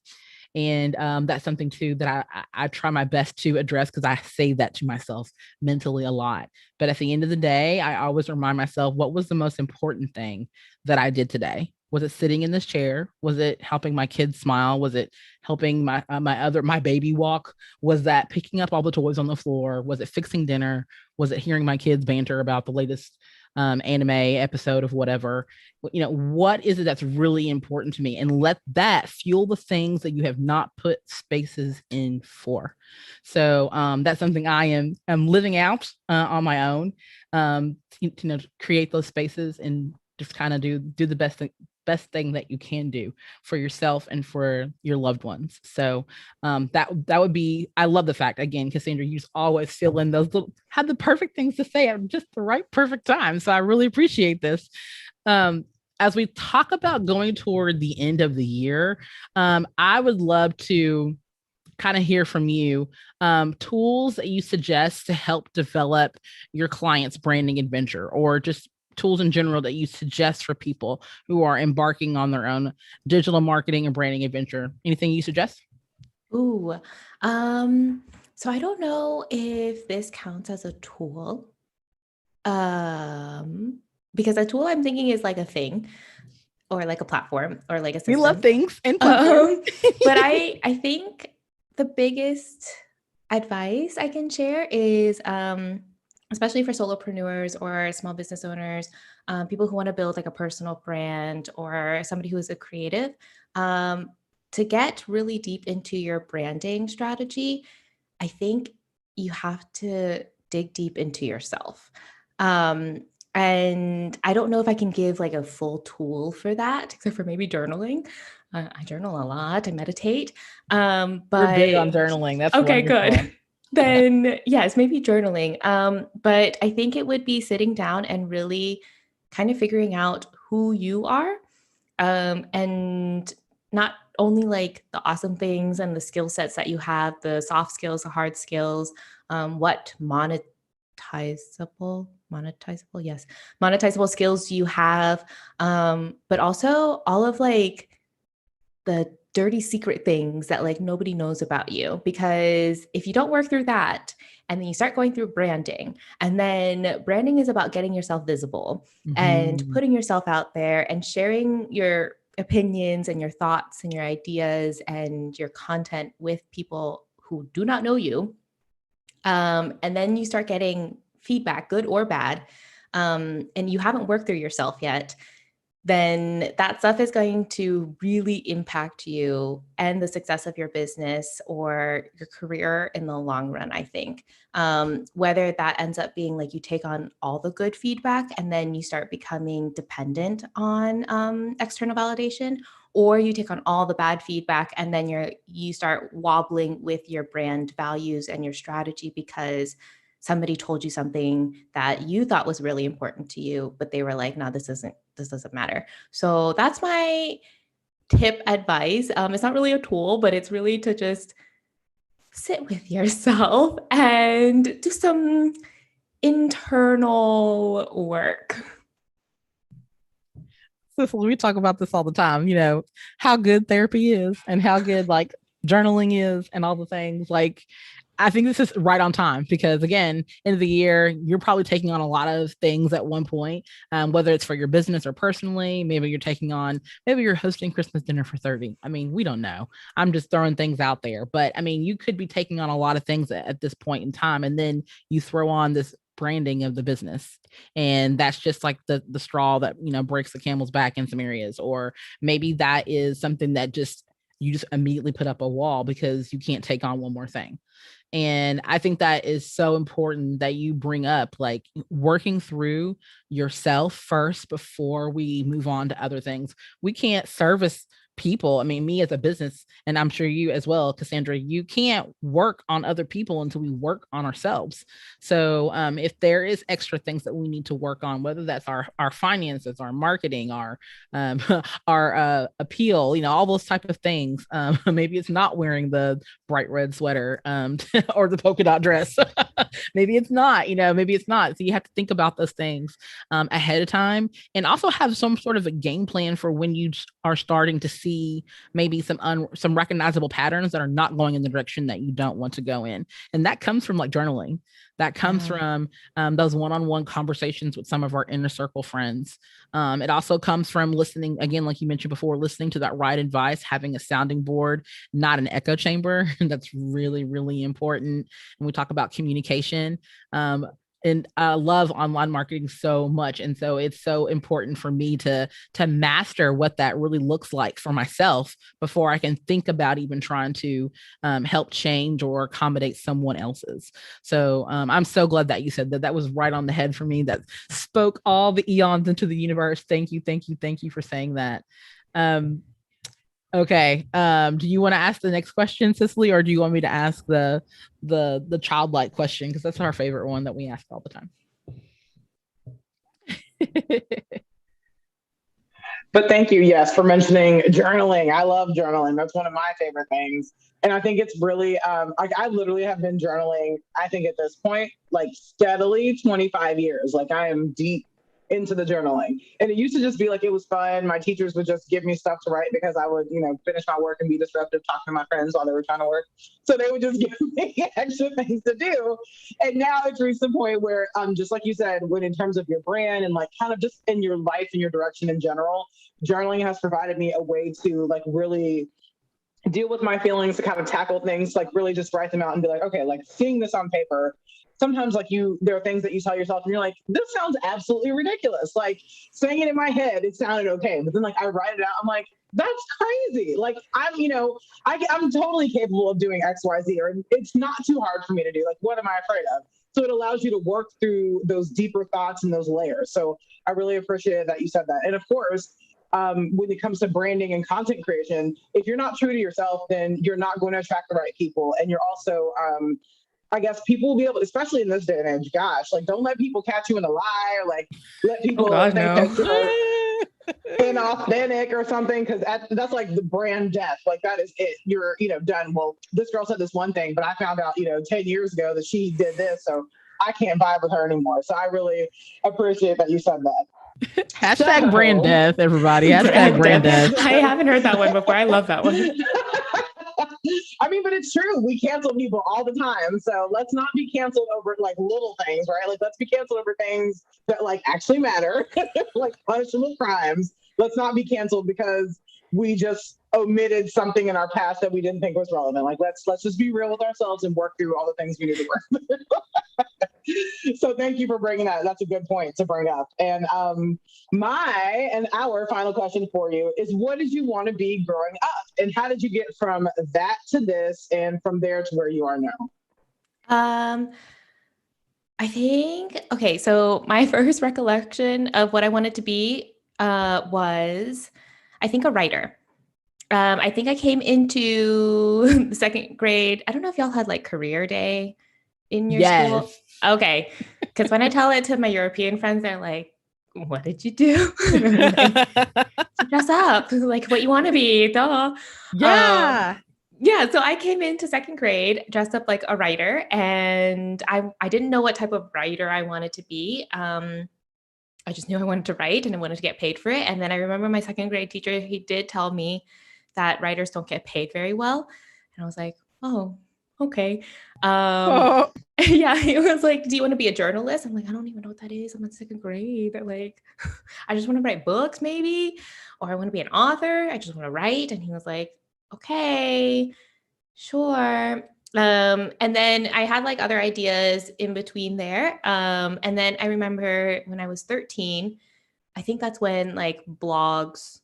And that's something too that I try my best to address because I say that to myself mentally a lot. But at the end of the day, I always remind myself, what was the most important thing that I did today? Was it sitting in this chair? Was it helping my kids smile? Was it helping my baby walk? Was that picking up all the toys on the floor? Was it fixing dinner? Was it hearing my kids banter about the latest anime episode of whatever? You know, what is it that's really important to me? And let that fuel the things that you have not put spaces in for. So that's something I'm living out on my own. You know, create those spaces and just kind of do the best thing that you can do for yourself and for your loved ones. So that would be, I love the fact, again, Cassandra, you just always fill in those little, have the perfect things to say at just the right perfect time. So I really appreciate this. As we talk about going toward the end of the year, I would love to kind of hear from you, tools that you suggest to help develop your client's branding adventure, or just tools in general that you suggest for people who are embarking on their own digital marketing and branding adventure. Anything you suggest? Ooh, so I don't know if this counts as a tool, because a tool I'm thinking is like a thing or like a platform or like a system. We love things and platforms. But I think the biggest advice I can share is, especially for solopreneurs or small business owners, people who want to build like a personal brand or somebody who is a creative, to get really deep into your branding strategy, I think you have to dig deep into yourself. And I don't know if I can give like a full tool for that, except for maybe journaling. I journal a lot, I meditate. But we're big on journaling. That's okay, wonderful. Good. Then yes, maybe journaling. But I think it would be sitting down and really kind of figuring out who you are, and not only like the awesome things and the skill sets that you have, the soft skills, the hard skills, what monetizable skills you have, but also all of like the dirty secret things that like nobody knows about you. Because if you don't work through that and then you start going through branding, and then branding is about getting yourself visible and putting yourself out there and sharing your opinions and your thoughts and your ideas and your content with people who do not know you. And then you start getting feedback, good or bad, and you haven't worked through yourself yet, then that stuff is going to really impact you and the success of your business or your career in the long run, I think. Whether that ends up being like you take on all the good feedback and then you start becoming dependent on external validation, or you take on all the bad feedback and then you start wobbling with your brand values and your strategy because somebody told you something that you thought was really important to you, but they were like, no, this doesn't matter. So that's my tip advice. It's not really a tool, but it's really to just sit with yourself and do some internal work. Cicely, we talk about this all the time, you know, how good therapy is and how good like journaling is and all the things. Like, I think this is right on time because, again, end of the year, you're probably taking on a lot of things at one point, whether it's for your business or personally. Maybe you're hosting Christmas dinner for 30. I mean, we don't know. I'm just throwing things out there. But I mean, you could be taking on a lot of things at this point in time. And then you throw on this branding of the business, and that's just like the straw that, you know, breaks the camel's back in some areas. Or maybe that is something that you just immediately put up a wall because you can't take on one more thing. And I think that is so important that you bring up, like, working through yourself first before we move on to other things. We can't service people. I mean, me as a business, and I'm sure you as well, Cassandra, you can't work on other people until we work on ourselves. So if there is extra things that we need to work on, whether that's our finances, our marketing, our our appeal, you know, all those type of things. Maybe it's not wearing the bright red sweater or the polka dot dress. Maybe it's not, you know, maybe it's not. So you have to think about those things ahead of time, and also have some sort of a game plan for when you are starting to see maybe some recognizable patterns that are not going in the direction that you don't want to go in. And that comes from like journaling. That comes from those one-on-one conversations with some of our inner circle friends. It also comes from listening, again, like you mentioned before, listening to that right advice, having a sounding board, not an echo chamber. That's really, really important. And we talk about communication. And I love online marketing so much. And so it's so important for me to master what that really looks like for myself before I can think about even trying to help change or accommodate someone else's. So I'm so glad that you said that. That was right on the head for me. That spoke all the eons into the universe. Thank you, thank you, thank you for saying that. Okay. Do you want to ask the next question, Cicely, or do you want me to ask the childlike question? Because that's our favorite one that we ask all the time. But thank you, yes, for mentioning journaling. I love journaling. That's one of my favorite things. And I think it's really, I literally have been journaling, I think at this point, like steadily 25 years. Like I am deep into the journaling. And it used to just be like, it was fun. My teachers would just give me stuff to write because I would, you know, finish my work and be disruptive, talking to my friends while they were trying to work. So they would just give me extra things to do. And now it's reached the point where, just like you said, when in terms of your brand and like kind of just in your life and your direction in general, journaling has provided me a way to like really deal with my feelings, to kind of tackle things, like really just write them out and be like, okay, like seeing this on paper, sometimes like there are things that you tell yourself and you're like, this sounds absolutely ridiculous. Like saying it in my head, it sounded okay. But then like I write it out, I'm like, that's crazy. Like I'm, you know, I'm totally capable of doing X, Y, Z, or it's not too hard for me to do. Like, what am I afraid of? So it allows you to work through those deeper thoughts and those layers. So I really appreciate that you said that. And of course, when it comes to branding and content creation, if you're not true to yourself, then you're not going to attract the right people. And you're also, I guess people will be able, especially in this day and age, gosh, like don't let people catch you in a lie, or like let people think that you're inauthentic or something, because that's like the brand death. Like that is it. You're, you know, done. Well, this girl said this one thing, but I found out, you know, 10 years ago that she did this, so I can't vibe with her anymore. So I really appreciate that you said that. Hashtag brand death, everybody. Hashtag brand death. I haven't heard that one before. I love that one. I mean, but it's true. We cancel people all the time. So let's not be canceled over like little things, right? Like let's be canceled over things that like actually matter, like punishable crimes. Let's not be canceled because we just omitted something in our past that we didn't think was relevant. Like let's just be real with ourselves and work through all the things we need to work through. So thank you for bringing that. That's a good point to bring up. And our final question for you is, what did you want to be growing up, and how did you get from that to this, and from there to where you are now? I think, okay, so my first recollection of what I wanted to be was, I think, a writer. I think I came into the second grade. I don't know if y'all had like career day in your school. Okay. Because when I tell it to my European friends, they're like, what did you do? To dress up, like what you want to be, duh. Yeah. Yeah, so I came into second grade dressed up like a writer, and I didn't know what type of writer I wanted to be. I just knew I wanted to write and I wanted to get paid for it. And then I remember my second grade teacher, he did tell me that writers don't get paid very well. And I was like, oh, okay. Oh. Yeah, he was like, do you want to be a journalist? I'm like, I don't even know what that is. I'm in second grade. Like, I just want to write books maybe, or I want to be an author. I just want to write. And he was like, okay, sure. And then I had like other ideas in between there. And then I remember when I was 13, I think that's when like blogs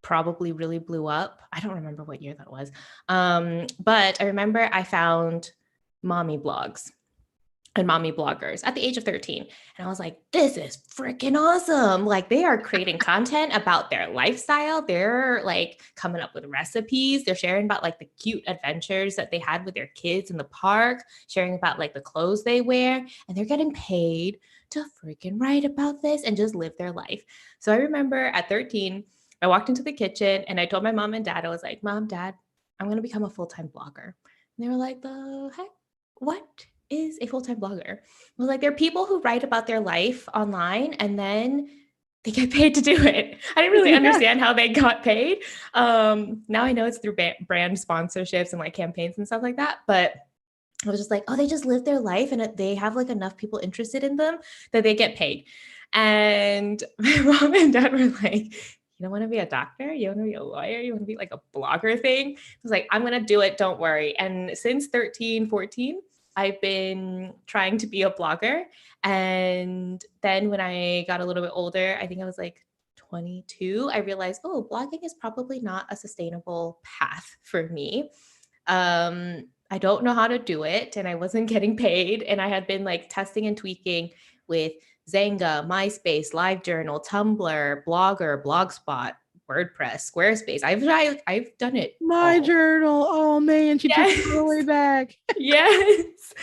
probably really blew up. I don't remember what year that was. But I remember I found mommy blogs and mommy bloggers at the age of 13. And I was like, this is freaking awesome. Like they are creating content about their lifestyle. They're like coming up with recipes. They're sharing about like the cute adventures that they had with their kids in the park, sharing about like the clothes they wear, and they're getting paid to freaking write about this and just live their life. So I remember at 13, I walked into the kitchen and I told my mom and dad, I was like, Mom, Dad, I'm going to become a full-time blogger. And they were like, the heck? What is a full-time blogger? I was like, there are people who write about their life online and then they get paid to do it. I didn't really understand how they got paid. Now I know it's through brand sponsorships and like campaigns and stuff like that. But I was just like, oh, they just live their life and they have like enough people interested in them that they get paid. And my mom and dad were like, you don't want to be a doctor? You want to be a lawyer? You want to be like a blogger thing? I was like, I'm going to do it. Don't worry. And since 13, 14, I've been trying to be a blogger. And then when I got a little bit older, I think I was like 22, I realized, oh, blogging is probably not a sustainable path for me. I don't know how to do it and I wasn't getting paid. And I had been like testing and tweaking with Zanga, MySpace, LiveJournal, Tumblr, Blogger, Blogspot, WordPress, Squarespace. I've done it. My all. journal. Oh man, she took it all the way back. Yes.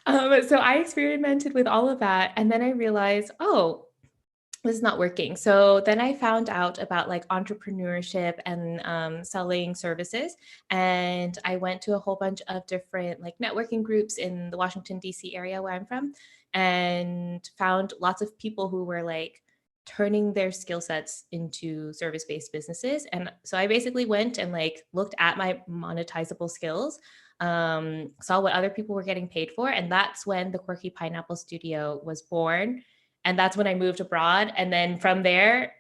So I experimented with all of that. And then I realized, oh, this is not working. So then I found out about like entrepreneurship and selling services. And I went to a whole bunch of different like networking groups in the Washington, D.C. area where I'm from, and found lots of people who were like turning their skill sets into service-based businesses. And so I basically went and like looked at my monetizable skills, saw what other people were getting paid for. And that's when the Quirky Pineapple Studio was born. And that's when I moved abroad. And then from there,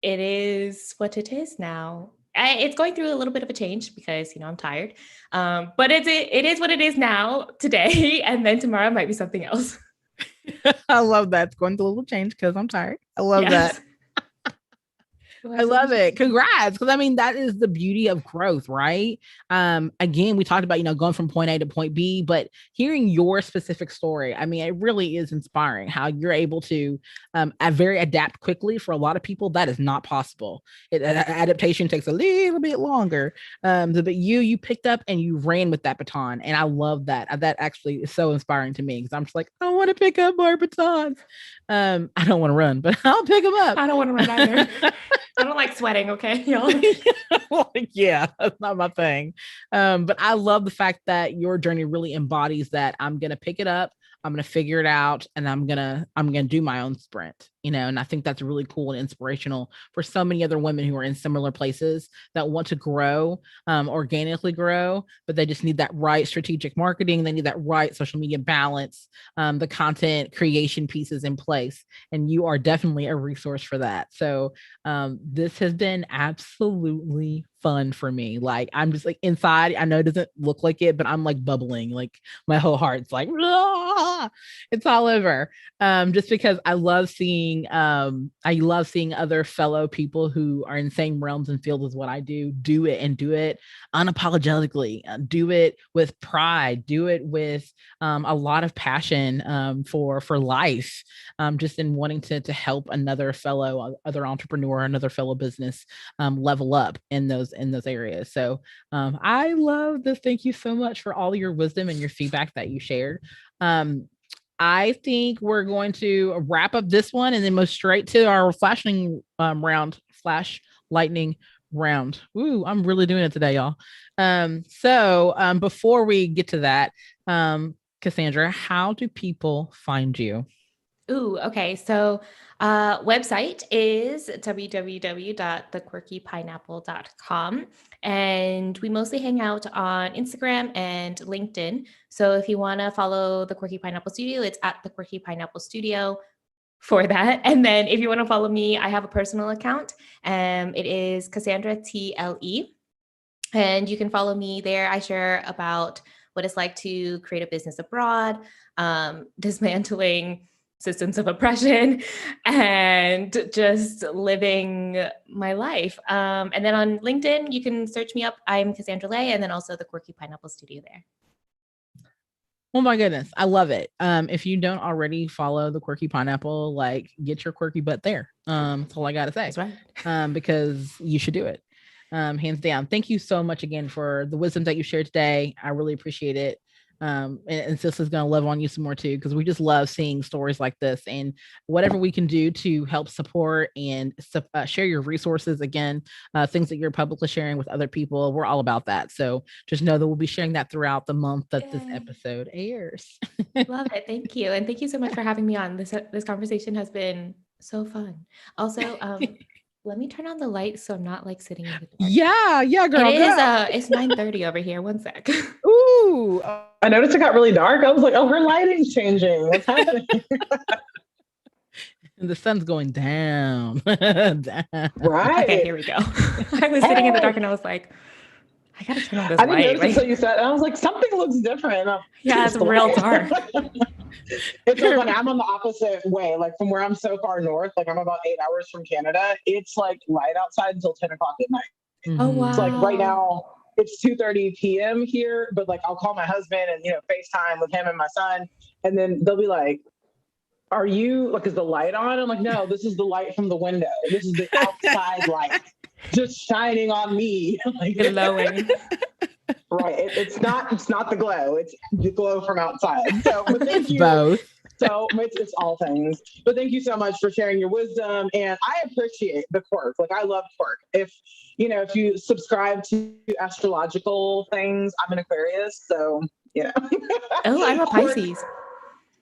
it is what it is now. It's going through a little bit of a change because, I'm tired. But it is what it is now today. And then tomorrow might be something else. I love that. It's going through a little change because I'm tired. I love that. I love it. Congrats. Because I mean, that is the beauty of growth, right? Again, we talked about, going from point A to point B, but hearing your specific story, I mean, it really is inspiring how you're able to very adapt quickly. For a lot of people, that is not possible. Adaptation takes a little bit longer. But you picked up and you ran with that baton. And I love that. That actually is so inspiring to me because I'm just like, I want to pick up more batons. I don't want to run, but I'll pick them up. I don't want to run either. I don't like sweating, okay? Like, yeah, that's not my thing. But I love the fact that your journey really embodies that. I'm gonna pick it up, I'm gonna figure it out, and I'm gonna do my own sprint. And I think that's really cool and inspirational for so many other women who are in similar places that want to grow, organically grow, but they just need that right strategic marketing. They need that right social media balance, the content creation pieces in place. And you are definitely a resource for that. So this has been absolutely fun for me. Like I'm just like inside, I know it doesn't look like it, but I'm like bubbling, like my whole heart's like, ah! It's all over. Just because I love seeing other fellow people who are in the same realms and fields as what I do it and do it unapologetically, do it with pride, do it with a lot of passion for life, just in wanting to help other entrepreneur, another fellow business level up in those areas. So I love this. Thank you so much for all your wisdom and your feedback that you shared. I think we're going to wrap up this one and then move straight to our flash lightning round. Ooh, I'm really doing it today, y'all. Before we get to that, Cassandra, how do people find you? Ooh, okay. So website is www.thequirkypineapple.com. And we mostly hang out on Instagram and LinkedIn. So if you want to follow the Quirky Pineapple Studio, it's at the Quirky Pineapple Studio for that. And then if you want to follow me, I have a personal account. It is Cassandra TLE. And you can follow me there. I share about what it's like to create a business abroad, dismantling systems of oppression, and just living my life. And then on LinkedIn, you can search me up. I'm Cassandra Lay, and then also the Quirky Pineapple Studio there. Oh my goodness, I love it. If you don't already follow the Quirky Pineapple, like get your quirky butt there. That's all I gotta say. That's right. Because you should do it. Hands down. Thank you so much again for the wisdom that you shared today. I really appreciate it. And Sis is going to love on you some more too, because we just love seeing stories like this, and whatever we can do to help support and share your resources, again, things that you're publicly sharing with other people, we're all about that. So just know that we'll be sharing that throughout the month that this episode airs. Love it. Thank you. And thank you so much for having me on. This conversation has been so fun. Also, let me turn on the light so I'm not like sitting in the dark. Yeah, girl. It's 9:30 over here. One sec. Ooh. I noticed it got really dark. I was like, oh, her lighting's changing. What's happening? And the sun's going down. Right. Okay, here we go. I was sitting in the dark and I was like, I gotta turn on this light. I didn't notice until you said it. I was like, something looks different. Yeah, it's real dark. It's so funny. I'm on the opposite way. Like from where I'm so far north, like I'm about 8 hours from Canada. It's like light outside until 10 o'clock at night. Mm-hmm. Oh, wow. It's like right now it's 2:30 p.m. here, but like I'll call my husband and, FaceTime with him and my son. And then they'll be like, are you, like, is the light on? I'm like, no, this is the light from the window. This is the outside light just shining on me. Like, glowing. Right. It's not the glow. It's the glow from outside. So but thank it's you. Both. So it's all things. But thank you so much for sharing your wisdom. And I appreciate the quirk. Like I love quirk. If you subscribe to astrological things, I'm an Aquarius. So Oh, I'm a Pisces.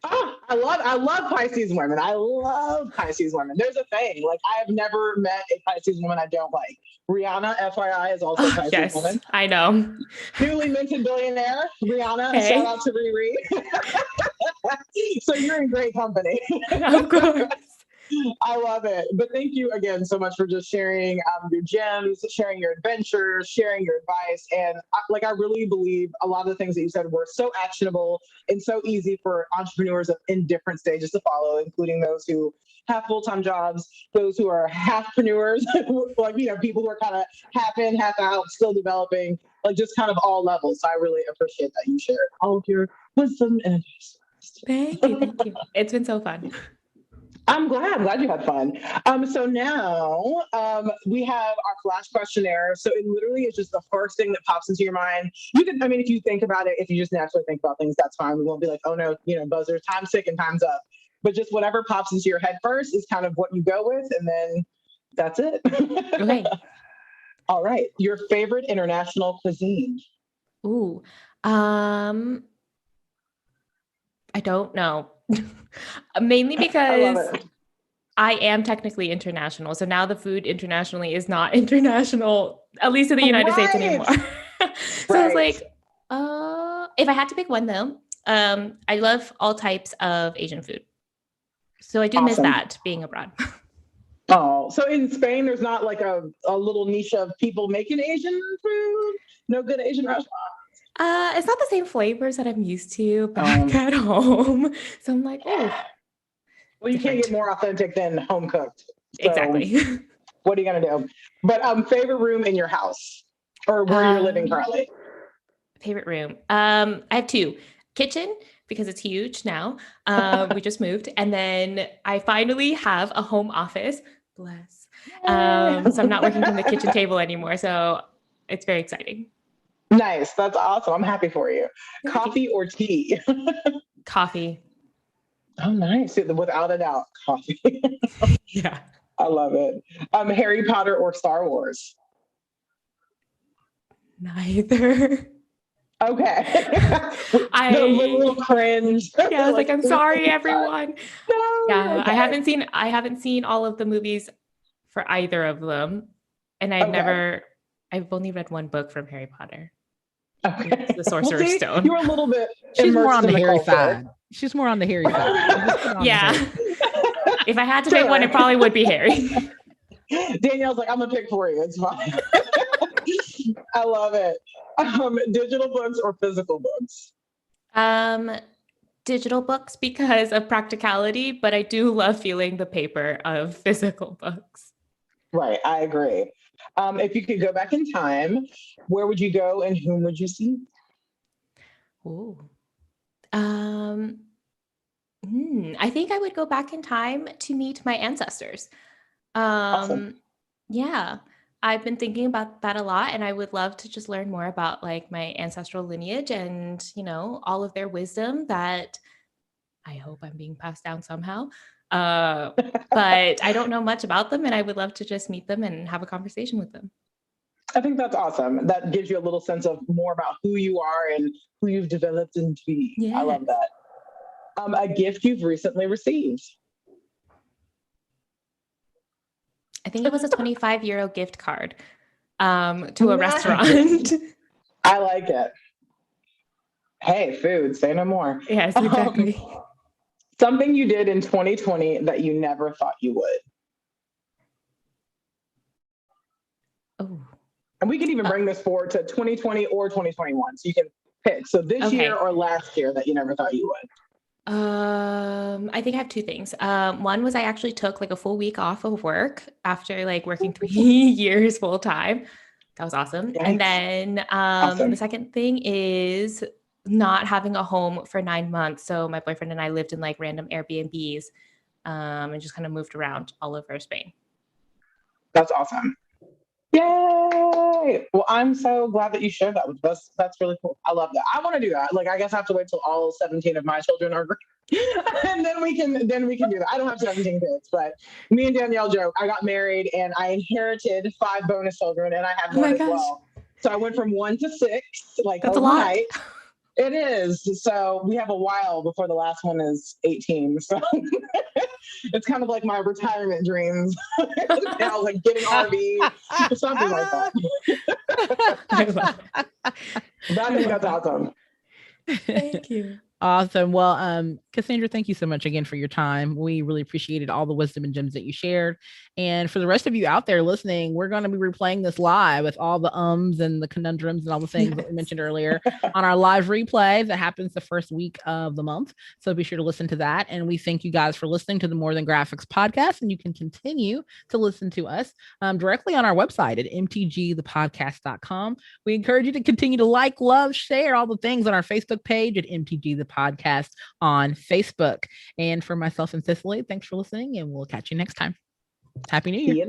Oh, I love Pisces women. I love Pisces women. There's a thing. Like I have never met a Pisces woman I don't like. Rihanna, FYI, is also a Pisces woman. I know. Newly minted billionaire, Rihanna. Hey. Shout out to Riri. So you're in great company. Of course. I love it. But thank you again so much for just sharing your gems, sharing your adventures, sharing your advice. And I really believe a lot of the things that you said were so actionable and so easy for entrepreneurs in different stages to follow, including those who have full-time jobs, those who are halfpreneurs, people who are kind of half in, half out, still developing, like just kind of all levels. So I really appreciate that you shared all of your wisdom and advice. Thank you. It's been so fun. I'm glad you had fun. So now we have our flash questionnaire. So it literally is just the first thing that pops into your mind. You can, if you think about it, if you just naturally think about things, that's fine. We won't be like, oh no, buzzer, time's tick and time's up. But just whatever pops into your head first is kind of what you go with, and then that's it. Okay. All right. Your favorite international cuisine? Ooh. I don't know. Mainly because I am technically international. So now the food internationally is not international, at least in the United States anymore. So I was like, if I had to pick one though, I love all types of Asian food. So I do miss that being abroad. Oh, so in Spain, there's not like a little niche of people making Asian food? No good Asian restaurants? It's not the same flavors that I'm used to back at home. So I'm like, oh. Well, you can't get more authentic than home cooked. So exactly. What are you going to do? But favorite room in your house or where you're living currently? Favorite room. I have two. Kitchen, because it's huge now. We just moved. And then I finally have a home office. Bless. So I'm not working from the kitchen table anymore. So it's very exciting. Nice. That's awesome. I'm happy for you. Coffee or tea? Coffee. Oh, nice. Without a doubt, coffee. Yeah. I love it. Harry Potter or Star Wars? Neither. Okay. I The little cringe. Yeah, I was like, I'm sorry, everyone. No, Yeah, okay. I haven't seen all of the movies for either of them. And Okay. I've only read one book from Harry Potter. Okay. It's The Sorcerer's See, Stone. you were a little bit She's more immersed on in the the Harry culture. side. She's more on the Harry side. Just put it on the Yeah. Harry. If I had to pick one, it probably would be Harry. Danielle's like, I'm gonna pick for you. It's fine. I love it. Digital books or physical books? Digital books because of practicality, but I do love feeling the paper of physical books. Right, I agree. If you could go back in time, where would you go and whom would you see? Ooh. I think I would go back in time to meet my ancestors. Awesome. Yeah, I've been thinking about that a lot, and I would love to just learn more about like my ancestral lineage and, all of their wisdom that I hope I'm being passed down somehow. But I don't know much about them, and I would love to just meet them and have a conversation with them. I think that's awesome. That gives you a little sense of more about who you are and who you've developed into be. Yeah. I love that. A gift you've recently received. I think it was a 25-euro gift card to a Nice. restaurant. I like it. Hey, food, say no more. Yes, exactly. Something you did in 2020 that you never thought you would. Oh. And we can even bring this forward to 2020 or 2021. So you can pick. So this year or last year that you never thought you would. I think I have two things. One was I actually took like a full week off of work after like working 3 years full time. That was awesome. Yikes. And then Awesome. the second thing is not having a home for 9 months. So my boyfriend and I lived in like random Airbnbs and just kind of moved around all over Spain. That's awesome. Yay! Well, I'm so glad that you shared that with us. That's really cool. I love that. I want to do that. Like, I guess I have to wait till all 17 of my children are grown, and then we can do that. I don't have 17 kids, but me and Danielle joke. I got married and I inherited 5 bonus children, and I had one as well. So I went from 1 to 6, like that's overnight. A lot. It is. So we have a while before the last one is 18. So it's kind of like my retirement dreams. Now, like getting RV, something like that. I think that's awesome. Thank you. Awesome. Well, Cassandra, thank you so much again for your time. We really appreciated all the wisdom and gems that you shared. And for the rest of you out there listening, we're going to be replaying this live with all the ums and the conundrums and all the things that we mentioned earlier on our live replay that happens the first week of the month. So be sure to listen to that. And we thank you guys for listening to the More Than Graphics podcast. And you can continue to listen to us directly on our website at mtgthepodcast.com. We encourage you to continue to like, love, share all the things on our Facebook page at MTG the Podcast on Facebook. And for myself and Cicely, thanks for listening, and we'll catch you next time. Happy New Year.